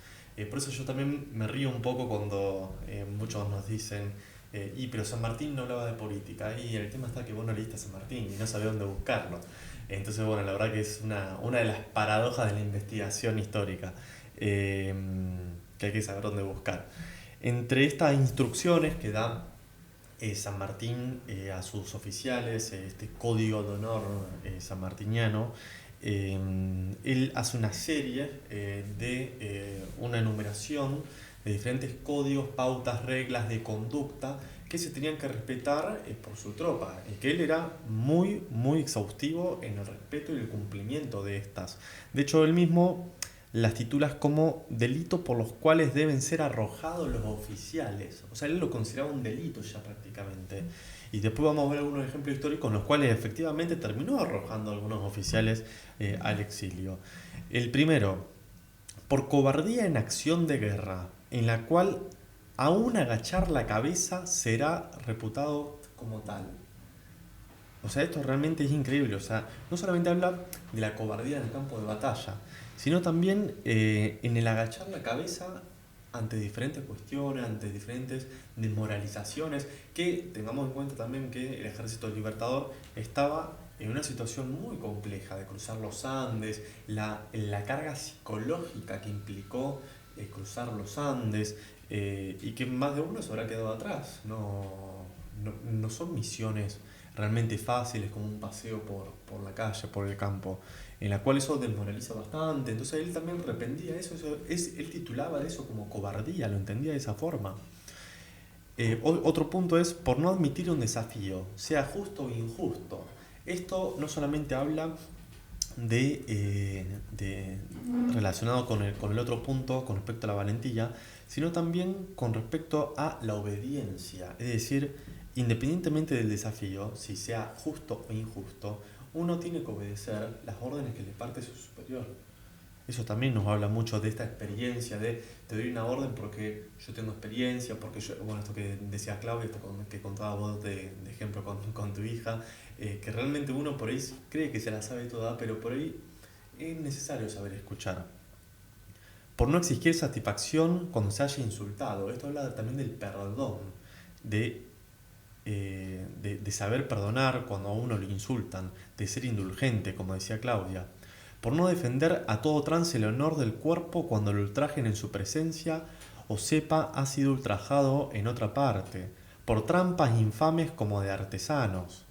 Por eso yo también me río un poco cuando muchos nos dicen pero San Martín no hablaba de política, y el tema está que vos no leíste a San Martín y no sabés dónde buscarlo. Entonces, bueno, la verdad que es una de las paradojas de la investigación histórica, que hay que saber dónde buscar. Entre estas instrucciones que da San Martín a sus oficiales, este código de honor sanmartiniano, él hace una serie de una enumeración de diferentes códigos, pautas, reglas de conducta que se tenían que respetar por su tropa, y que él era muy, muy exhaustivo en el respeto y el cumplimiento de estas. De hecho, él mismo las titula como delitos por los cuales deben ser arrojados los oficiales. O sea, él lo consideraba un delito ya prácticamente. Y después vamos a ver algunos ejemplos históricos en los cuales efectivamente terminó arrojando a algunos oficiales al exilio. El primero, por cobardía en acción de guerra, en la cual aún agachar la cabeza será reputado como tal. O sea, esto realmente es increíble. O sea, no solamente habla de la cobardía en el campo de batalla, sino también en el agachar la cabeza ante diferentes cuestiones, ante diferentes desmoralizaciones, que tengamos en cuenta también que el Ejército Libertador estaba en una situación muy compleja de cruzar los Andes, la carga psicológica que implicó cruzar los Andes, y que más de uno se habrá quedado atrás. No son misiones realmente fáciles como un paseo por la calle, por el campo. en la cual eso desmoraliza bastante. Entonces él también rependía eso, él titulaba eso como cobardía, lo entendía de esa forma. Otro punto es por no admitir un desafío, sea justo o injusto. Esto no solamente habla relacionado con el otro punto con respecto a la valentía, sino también con respecto a la obediencia. Es decir, independientemente del desafío, si sea justo o injusto, uno tiene que obedecer las órdenes que le parte su superior. Eso también nos habla mucho de esta experiencia, de te doy una orden porque yo tengo experiencia, porque yo, bueno, esto que decía Claudia, esto que contabas vos de ejemplo con tu hija, que realmente uno por ahí cree que se la sabe toda, pero por ahí es necesario saber escuchar. Por no exigir satisfacción cuando se haya insultado. Esto habla también del perdón, de saber perdonar cuando a uno le insultan, de ser indulgente, como decía Claudia. Por no defender a todo trance el honor del cuerpo cuando lo ultrajen en su presencia o sepa ha sido ultrajado en otra parte, por trampas infames como de artesanos.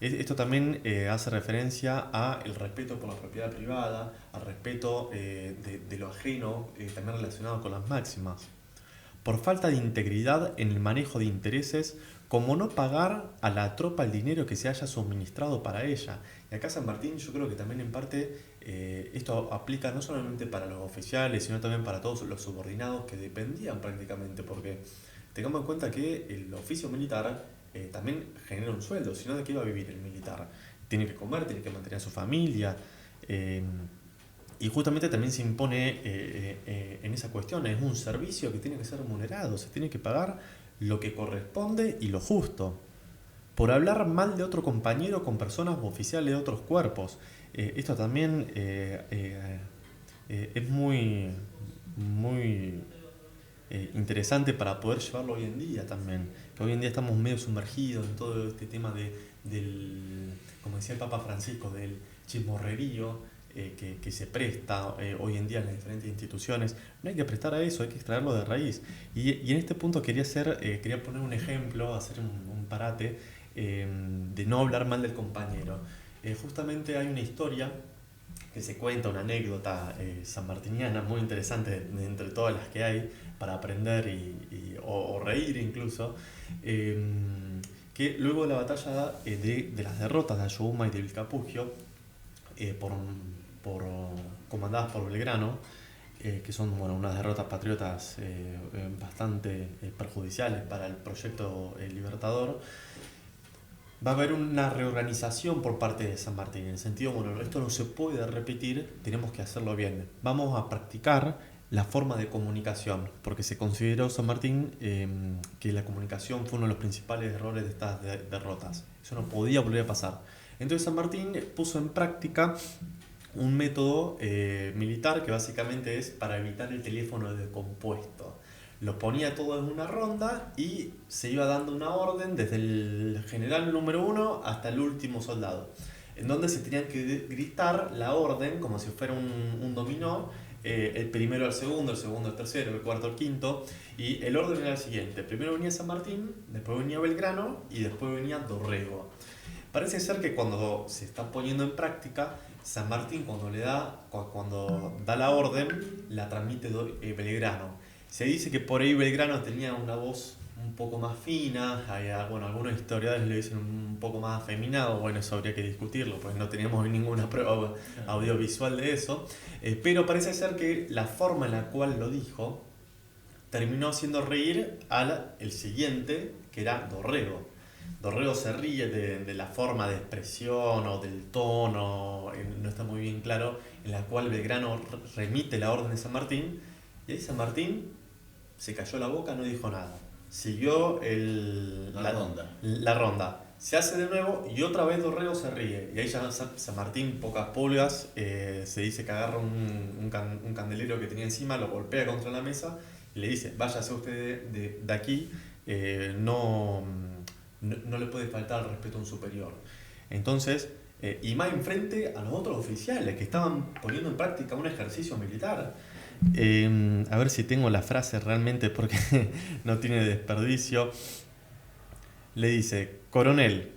Esto también hace referencia al respeto por la propiedad privada, al respeto de lo ajeno, también relacionado con las máximas. Por falta de integridad en el manejo de intereses, como no pagar a la tropa el dinero que se haya suministrado para ella. Y acá San Martín yo creo que también en parte esto aplica no solamente para los oficiales, sino también para todos los subordinados que dependían prácticamente, porque tengamos en cuenta que el oficio militar también genera un sueldo, sino de qué va a vivir el militar. Tiene que comer, tiene que mantener a su familia, y justamente también se impone en esa cuestión, es un servicio que tiene que ser remunerado, se tiene que pagar lo que corresponde y lo justo. Por hablar mal de otro compañero con personas o oficiales de otros cuerpos. Esto también es muy interesante para poder llevarlo hoy en día también. Que hoy en día estamos medio sumergidos en todo este tema del, como decía el Papa Francisco, del chismorrerío que se presta hoy en día en las diferentes instituciones. No hay que prestar a eso, hay que extraerlo de raíz. Y en este punto quería poner un ejemplo, hacer un parate de no hablar mal del compañero. Justamente hay una historia que se cuenta, una anécdota sanmartiniana muy interesante de entre todas las que hay para aprender o reír incluso, que luego de la batalla de las derrotas de Ayohuma y de Vilcapugio, comandadas por Belgrano, que son unas derrotas patriotas bastante perjudiciales para el proyecto libertador, va a haber una reorganización por parte de San Martín, en el sentido, esto no se puede repetir, tenemos que hacerlo bien. Vamos a practicar la forma de comunicación, porque se consideró San Martín que la comunicación fue uno de los principales errores de estas derrotas. Eso no podía volver a pasar. Entonces San Martín puso en práctica un método militar que básicamente es para evitar el teléfono descompuesto. Lo ponía todo en una ronda y se iba dando una orden desde el general número 1 hasta el último soldado, en donde se tenían que gritar la orden como si fuera un dominó, el primero al segundo, el segundo al tercero, el cuarto al quinto, y el orden era el siguiente: primero venía San Martín, después venía Belgrano y después venía Dorrego. Parece ser que cuando se está poniendo en práctica, San Martín cuando da la orden la transmite Belgrano. Se dice que por ahí Belgrano tenía una voz un poco más fina, algunos historiadores le dicen un poco más afeminado, eso habría que discutirlo, pues no teníamos ninguna prueba audiovisual de eso, pero parece ser que la forma en la cual lo dijo terminó haciendo reír el siguiente, que era Dorrego. Dorrego se ríe de la forma de expresión o del tono, no está muy bien claro, en la cual Belgrano remite la orden de San Martín, y ahí San Martín se cayó la boca, no dijo nada. Siguió la ronda. Se hace de nuevo y otra vez Dorrego se ríe. Y ahí ya San Martín, pocas pulgas, se dice que agarra un candelero que tenía encima, lo golpea contra la mesa y le dice: váyase usted de aquí, no le puede faltar el respeto a un superior. Entonces, y más enfrente a los otros oficiales que estaban poniendo en práctica un ejercicio militar. A ver si tengo la frase realmente, porque no tiene desperdicio. Le dice: coronel,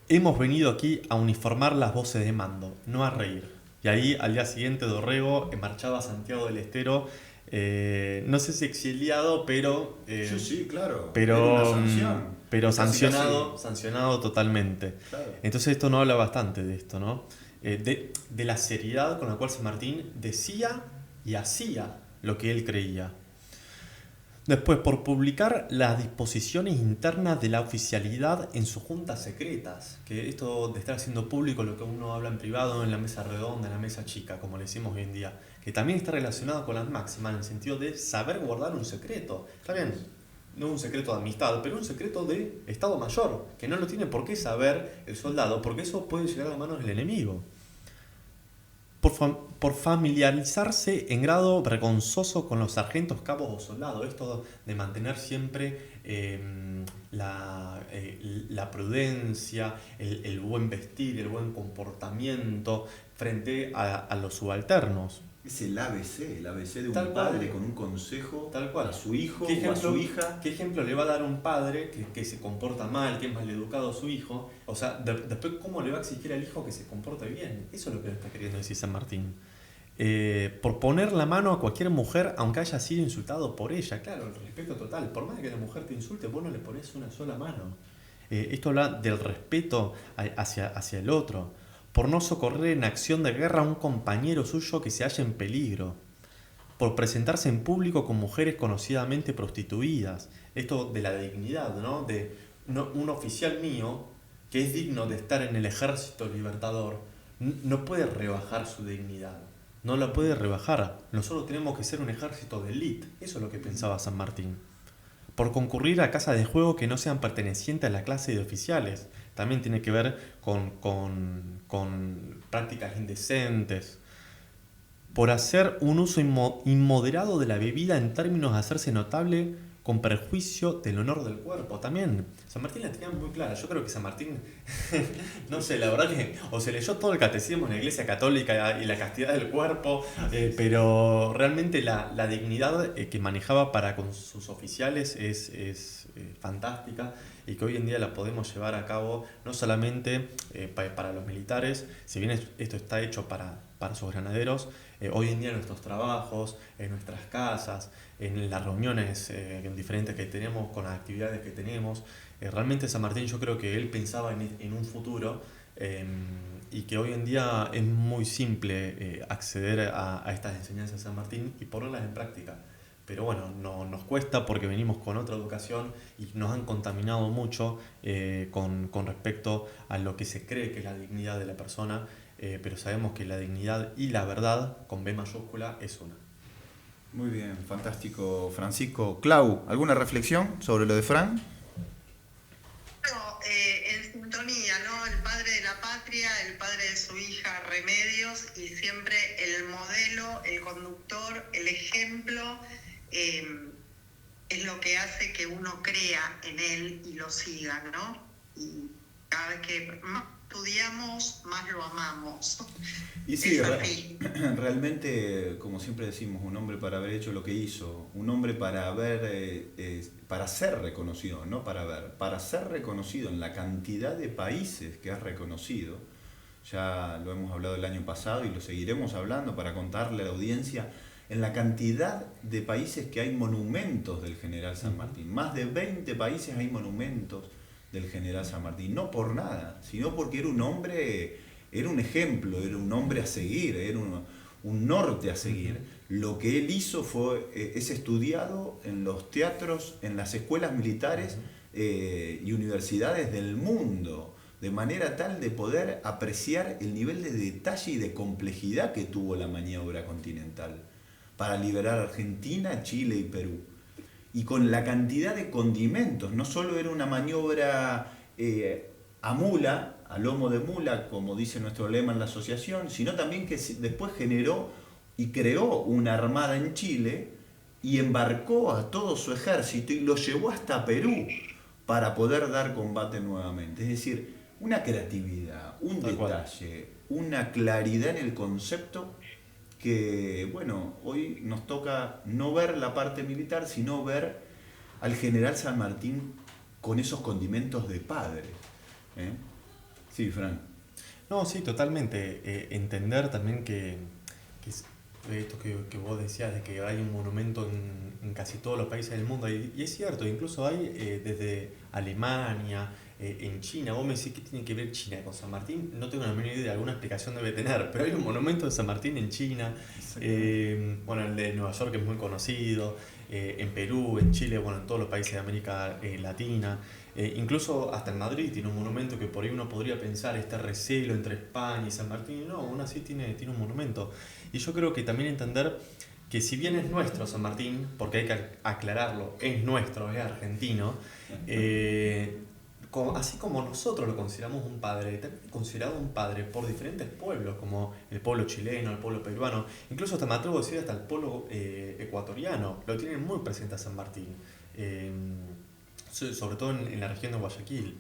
hemos venido aquí a uniformar las voces de mando, no a reír. Y ahí al día siguiente Dorrego marchaba a Santiago del Estero, no sé si exiliado, pero Sí, claro. Era una pero, sanción. pero Casi, sancionado, casi. sancionado totalmente. Claro. Entonces esto no habla bastante de esto, ¿no? De la seriedad con la cual San Martín decía y hacía lo que él creía. Después, por publicar las disposiciones internas de la oficialidad en sus juntas secretas, que esto de estar haciendo público lo que uno habla en privado, en la mesa redonda, en la mesa chica, como le decimos hoy en día, que también está relacionado con las máximas, en el sentido de saber guardar un secreto. Está bien, no un secreto de amistad, pero un secreto de Estado Mayor, que no lo tiene por qué saber el soldado, porque eso puede llegar a las manos del enemigo. Por familiarizarse en grado vergonzoso con los sargentos, cabos o soldados. Esto de mantener siempre la prudencia, el buen vestir, el buen comportamiento frente a los subalternos. Es el ABC de un Tal cual. padre con un consejo Tal cual. a su hijo ¿Qué o a su ejemplo, hija. qué ejemplo le va a dar un padre que se comporta mal, que es maleducado a su hijo? O sea, después, ¿cómo le va a exigir al hijo que se comporte bien? Eso es lo que le está queriendo decir San Martín. Por poner la mano a cualquier mujer, aunque haya sido insultado por ella. Claro, el respeto total. Por más que la mujer te insulte, vos no le pones una sola mano. Esto habla del respeto hacia el otro. Por no socorrer en acción de guerra a un compañero suyo que se halla en peligro. Por presentarse en público con mujeres conocidamente prostituidas. Esto de la dignidad, ¿no? De un oficial mío que es digno de estar en el ejército libertador no puede rebajar su dignidad. No la puede rebajar. Nosotros tenemos que ser un ejército de élite. Eso es lo que pensaba San Martín. Por concurrir a casas de juego que no sean pertenecientes a la clase de oficiales. También tiene que ver con prácticas indecentes. Por hacer un uso inmoderado de la bebida en términos de hacerse notable con perjuicio del honor del cuerpo. También San Martín la tenía muy clara. Yo creo que San Martín, no sé, la verdad que o se leyó todo el catecismo en la Iglesia Católica y la castidad del cuerpo, pero realmente la dignidad que manejaba para con sus oficiales es fantástica, y que hoy en día la podemos llevar a cabo no solamente para los militares, si bien esto está hecho para sus granaderos, hoy en día en nuestros trabajos, en nuestras casas, en las reuniones diferentes que tenemos, con las actividades que tenemos. Realmente San Martín, yo creo que él pensaba en un futuro, y que hoy en día es muy simple acceder a estas enseñanzas de San Martín y ponerlas en práctica. Pero bueno, nos cuesta porque venimos con otra educación y nos han contaminado mucho con respecto a lo que se cree que es la dignidad de la persona, pero sabemos que la dignidad y la verdad, con B mayúscula, es una. Muy bien, fantástico, Francisco. Clau, ¿alguna reflexión sobre lo de Fran? No, en sintonía, ¿no? El padre de la patria, el padre de su hija Remedios, y siempre el modelo, el conductor, el ejemplo, es lo que hace que uno crea en él y lo siga, ¿no? Y cada vez que más estudiamos, más lo amamos. Y sí, Es así. realmente, como siempre decimos, un hombre para haber hecho lo que hizo, un hombre para para ser reconocido, no para ver, para ser reconocido en la cantidad de países que has reconocido. Ya lo hemos hablado el año pasado y lo seguiremos hablando para contarle a la audiencia en la cantidad de países que hay monumentos del general San Martín. Más de 20 países hay monumentos del general San Martín, no por nada, sino porque era un hombre, era un ejemplo, era un hombre a seguir, era un norte a seguir. Lo que él hizo es estudiado en los teatros, en las escuelas militares y universidades del mundo, de manera tal de poder apreciar el nivel de detalle y de complejidad que tuvo la maniobra continental para liberar Argentina, Chile y Perú. Y con la cantidad de condimentos, no solo era una maniobra a mula, a lomo de mula, como dice nuestro lema en la asociación, sino también que después generó y creó una armada en Chile y embarcó a todo su ejército y lo llevó hasta Perú para poder dar combate nuevamente. Es decir, una creatividad, un detalle, una claridad en el concepto que, bueno, hoy nos toca no ver la parte militar, sino ver al general San Martín con esos condimentos de padre. Sí, Fran. No, sí, totalmente. Entender también que esto que vos decías de que hay un monumento en casi todos los países del mundo, y es cierto, incluso hay desde Alemania, en China. Vos me decís qué tiene que ver China con San Martín, no tengo la menor idea, alguna explicación debe tener, pero hay un monumento de San Martín en China, bueno, el de Nueva York es muy conocido, en Perú, en Chile, bueno, en todos los países de América Latina. Incluso hasta en Madrid tiene un monumento que por ahí uno podría pensar este recelo entre España y San Martín, y no, aún así tiene un monumento. Y yo creo que también entender que si bien es nuestro San Martín, porque hay que aclararlo, es nuestro, es argentino, así como nosotros lo consideramos un padre, también es considerado un padre por diferentes pueblos, como el pueblo chileno, el pueblo peruano, incluso hasta me atrevo a decir hasta el pueblo ecuatoriano, lo tienen muy presente a San Martín. Sobre todo en la región de Guayaquil,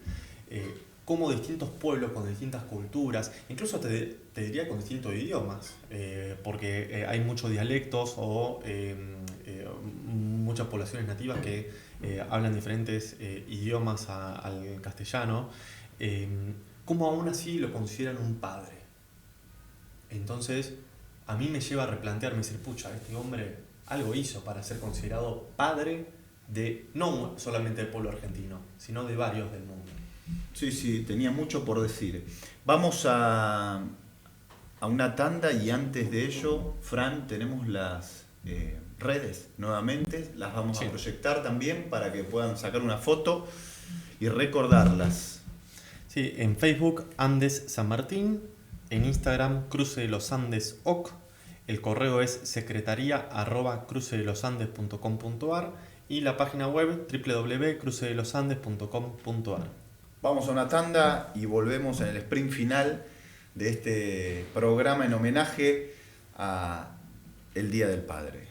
como distintos pueblos con distintas culturas, incluso te diría con distintos idiomas, porque hay muchos dialectos o muchas poblaciones nativas que hablan diferentes idiomas al castellano, como aún así lo consideran un padre. Entonces, a mí me lleva a replantearme y decir, pucha, este hombre algo hizo para ser considerado padre de no solamente del pueblo argentino, sino de varios del mundo. Sí, tenía mucho por decir. Vamos a una tanda y antes de ello, Fran, tenemos las redes nuevamente, las vamos a proyectar también para que puedan sacar una foto y recordarlas. Sí, en Facebook Andes San Martín, en Instagram Cruce de los Andes OC, el correo es secretaría@crucedelosandes.com.ar y la página web www.crucedelosandes.com.ar. Vamos a una tanda y volvemos en el sprint final de este programa en homenaje a el Día del Padre.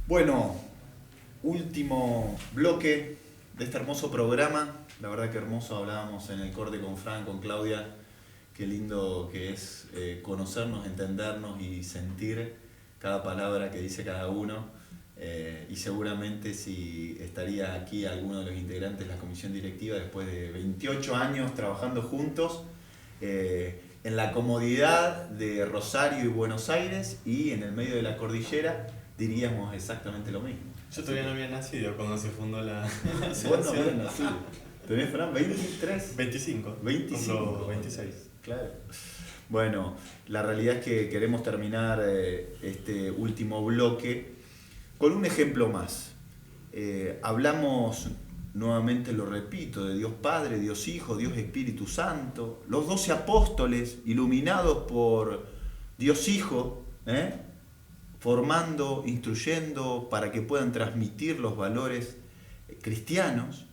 Bueno, último bloque de este hermoso programa. La verdad que hermoso, hablábamos en el corte con Fran, con Claudia. Qué lindo que es conocernos, entendernos y sentir cada palabra que dice cada uno. Y seguramente si estaría aquí alguno de los integrantes de la comisión directiva después de 28 años trabajando juntos, en la comodidad de Rosario y Buenos Aires y en el medio de la cordillera, diríamos exactamente lo mismo. Yo todavía no había nacido cuando se fundó la Vos no habías nacido. ¿Tenés, Fran, 23? 25. 25. 26. Claro. Bueno, la realidad es que queremos terminar este último bloque con un ejemplo más. Hablamos, nuevamente lo repito, de Dios Padre, Dios Hijo, Dios Espíritu Santo, los 12 apóstoles iluminados por Dios Hijo, formando, instruyendo para que puedan transmitir los valores cristianos.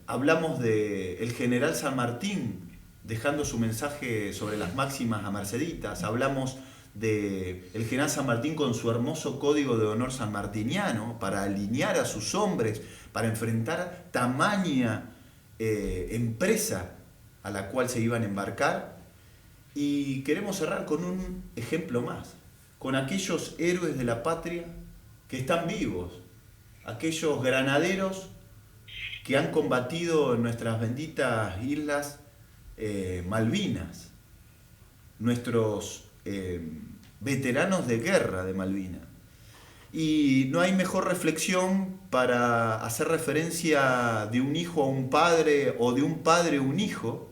Hablamos del general San Martín dejando su mensaje sobre las máximas a Merceditas. Hablamos del general San Martín con su hermoso código de honor sanmartiniano para alinear a sus hombres, para enfrentar tamaña empresa a la cual se iban a embarcar. Y queremos cerrar con un ejemplo más, con aquellos héroes de la patria que están vivos, aquellos granaderos que han combatido en nuestras benditas islas Malvinas, nuestros veteranos de guerra de Malvinas. Y no hay mejor reflexión para hacer referencia de un hijo a un padre o de un padre a un hijo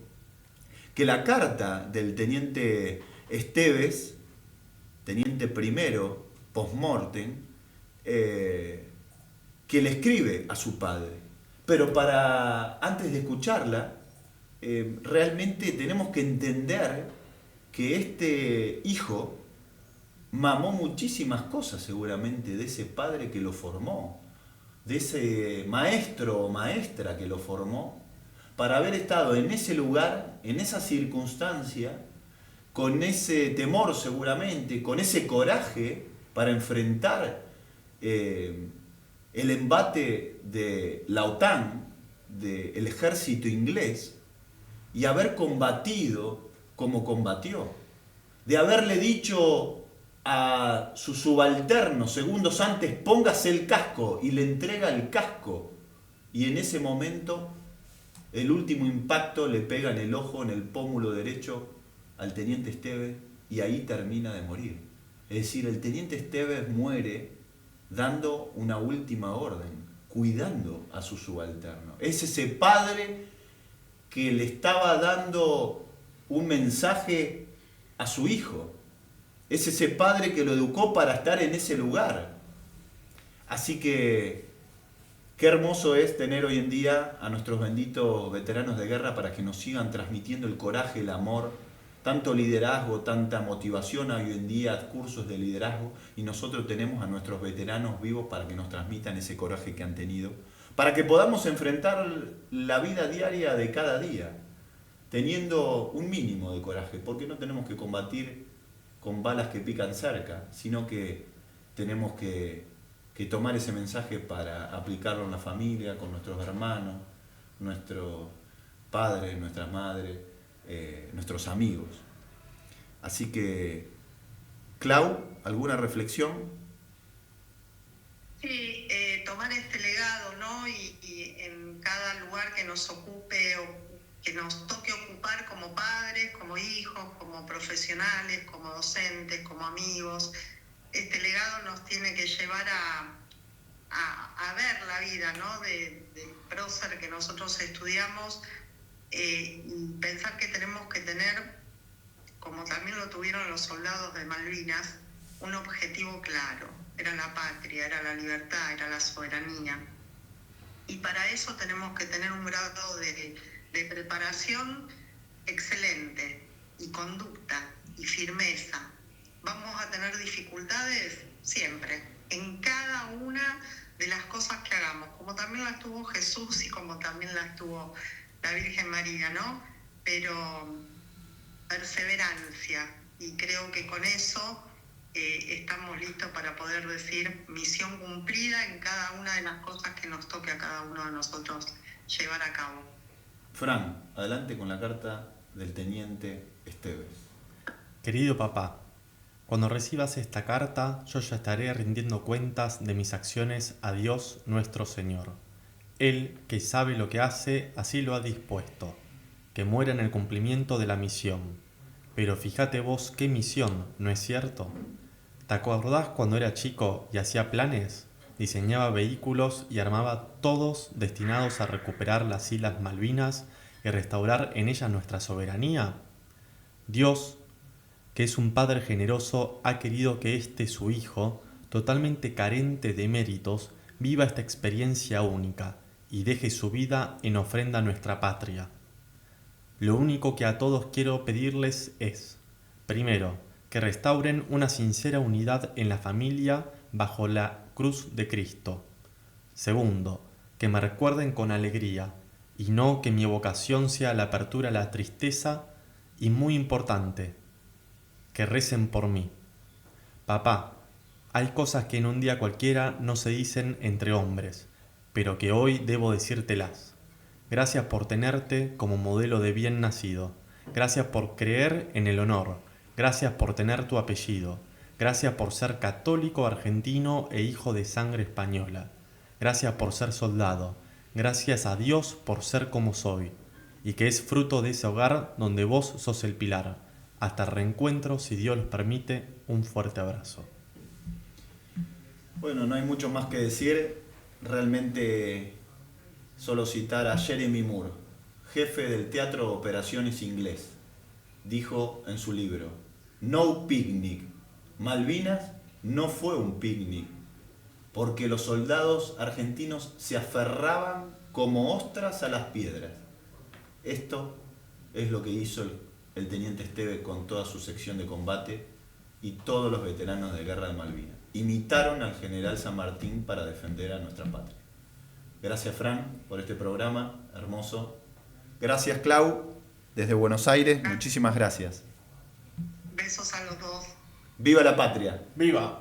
que la carta del teniente Esteves, teniente primero, post-mortem, que le escribe a su padre. Pero antes de escucharla, realmente tenemos que entender que este hijo mamó muchísimas cosas seguramente de ese padre que lo formó, de ese maestro o maestra que lo formó, para haber estado en ese lugar, en esa circunstancia, con ese temor seguramente, con ese coraje para enfrentar el embate de la OTAN, del ejército inglés, y haber combatido como combatió, de haberle dicho a su subalterno segundos antes, póngase el casco, y le entrega el casco, y en ese momento el último impacto le pega en el ojo, en el pómulo derecho al teniente Esteves, y ahí termina de morir. Es decir, el teniente Esteves muere dando una última orden, cuidando a su subalterno. Es ese padre que le estaba dando un mensaje a su hijo. Es ese padre que lo educó para estar en ese lugar. Así que qué hermoso es tener hoy en día a nuestros benditos veteranos de guerra para que nos sigan transmitiendo el coraje, el amor, tanto liderazgo, tanta motivación. Hay hoy en día cursos de liderazgo y nosotros tenemos a nuestros veteranos vivos para que nos transmitan ese coraje que han tenido, para que podamos enfrentar la vida diaria de cada día, teniendo un mínimo de coraje, porque no tenemos que combatir con balas que pican cerca, sino que tenemos que tomar ese mensaje para aplicarlo en la familia, con nuestros hermanos, nuestros padres, nuestras madres, nuestros amigos. Así que, Clau, ¿alguna reflexión? Sí, tomar este legado, ¿no? Y en cada lugar que nos ocupe o que nos toque ocupar como padres, como hijos, como profesionales, como docentes, como amigos, este legado nos tiene que llevar a ver la vida, ¿no? Del prócer que nosotros estudiamos, y pensar que tenemos que tener, como también lo tuvieron los soldados de Malvinas, un objetivo claro. Era la patria, era la libertad, era la soberanía. Y para eso tenemos que tener un grado de preparación excelente, y conducta, y firmeza. Vamos a tener dificultades siempre, en cada una de las cosas que hagamos, como también las tuvo Jesús y como también las tuvo la Virgen María, ¿no? Pero perseverancia, y creo que con eso estamos listos para poder decir misión cumplida en cada una de las cosas que nos toque a cada uno de nosotros llevar a cabo. Fran, adelante con la carta del teniente Esteves. Querido papá, cuando recibas esta carta, yo ya estaré rindiendo cuentas de mis acciones a Dios nuestro Señor. Él, que sabe lo que hace, así lo ha dispuesto, que muera en el cumplimiento de la misión. Pero fíjate vos qué misión, ¿no es cierto? ¿Te acordás cuando era chico y hacía planes? Diseñaba vehículos y armaba todos destinados a recuperar las Islas Malvinas y restaurar en ellas nuestra soberanía. Dios, que es un Padre generoso, ha querido que este su Hijo, totalmente carente de méritos, viva esta experiencia única y deje su vida en ofrenda a nuestra patria. Lo único que a todos quiero pedirles es, primero, que restauren una sincera unidad en la familia bajo la cruz de Cristo. Segundo, que me recuerden con alegría y no que mi vocación sea la apertura a la tristeza. Y muy importante, que recen por mí. Papá, hay cosas que en un día cualquiera no se dicen entre hombres, pero que hoy debo decírtelas. Gracias por tenerte como modelo de bien nacido. Gracias por creer en el honor. Gracias por tener tu apellido. Gracias por ser católico argentino e hijo de sangre española. Gracias por ser soldado. Gracias a Dios por ser como soy. Y que es fruto de ese hogar donde vos sos el pilar. Hasta el reencuentro, si Dios los permite, un fuerte abrazo. Bueno, no hay mucho más que decir. Realmente solo citar a Jeremy Moore, jefe del Teatro Operaciones Inglés. Dijo en su libro, "No picnic. Malvinas no fue un picnic, porque los soldados argentinos se aferraban como ostras a las piedras". Esto es lo que hizo el teniente Esteve con toda su sección de combate y todos los veteranos de guerra de Malvinas. Imitaron al general San Martín para defender a nuestra patria. Gracias, Fran, por este programa hermoso. Gracias, Clau, desde Buenos Aires. Muchísimas gracias. Besos a los dos. ¡Viva la patria! ¡Viva!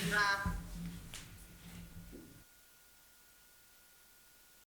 Viva.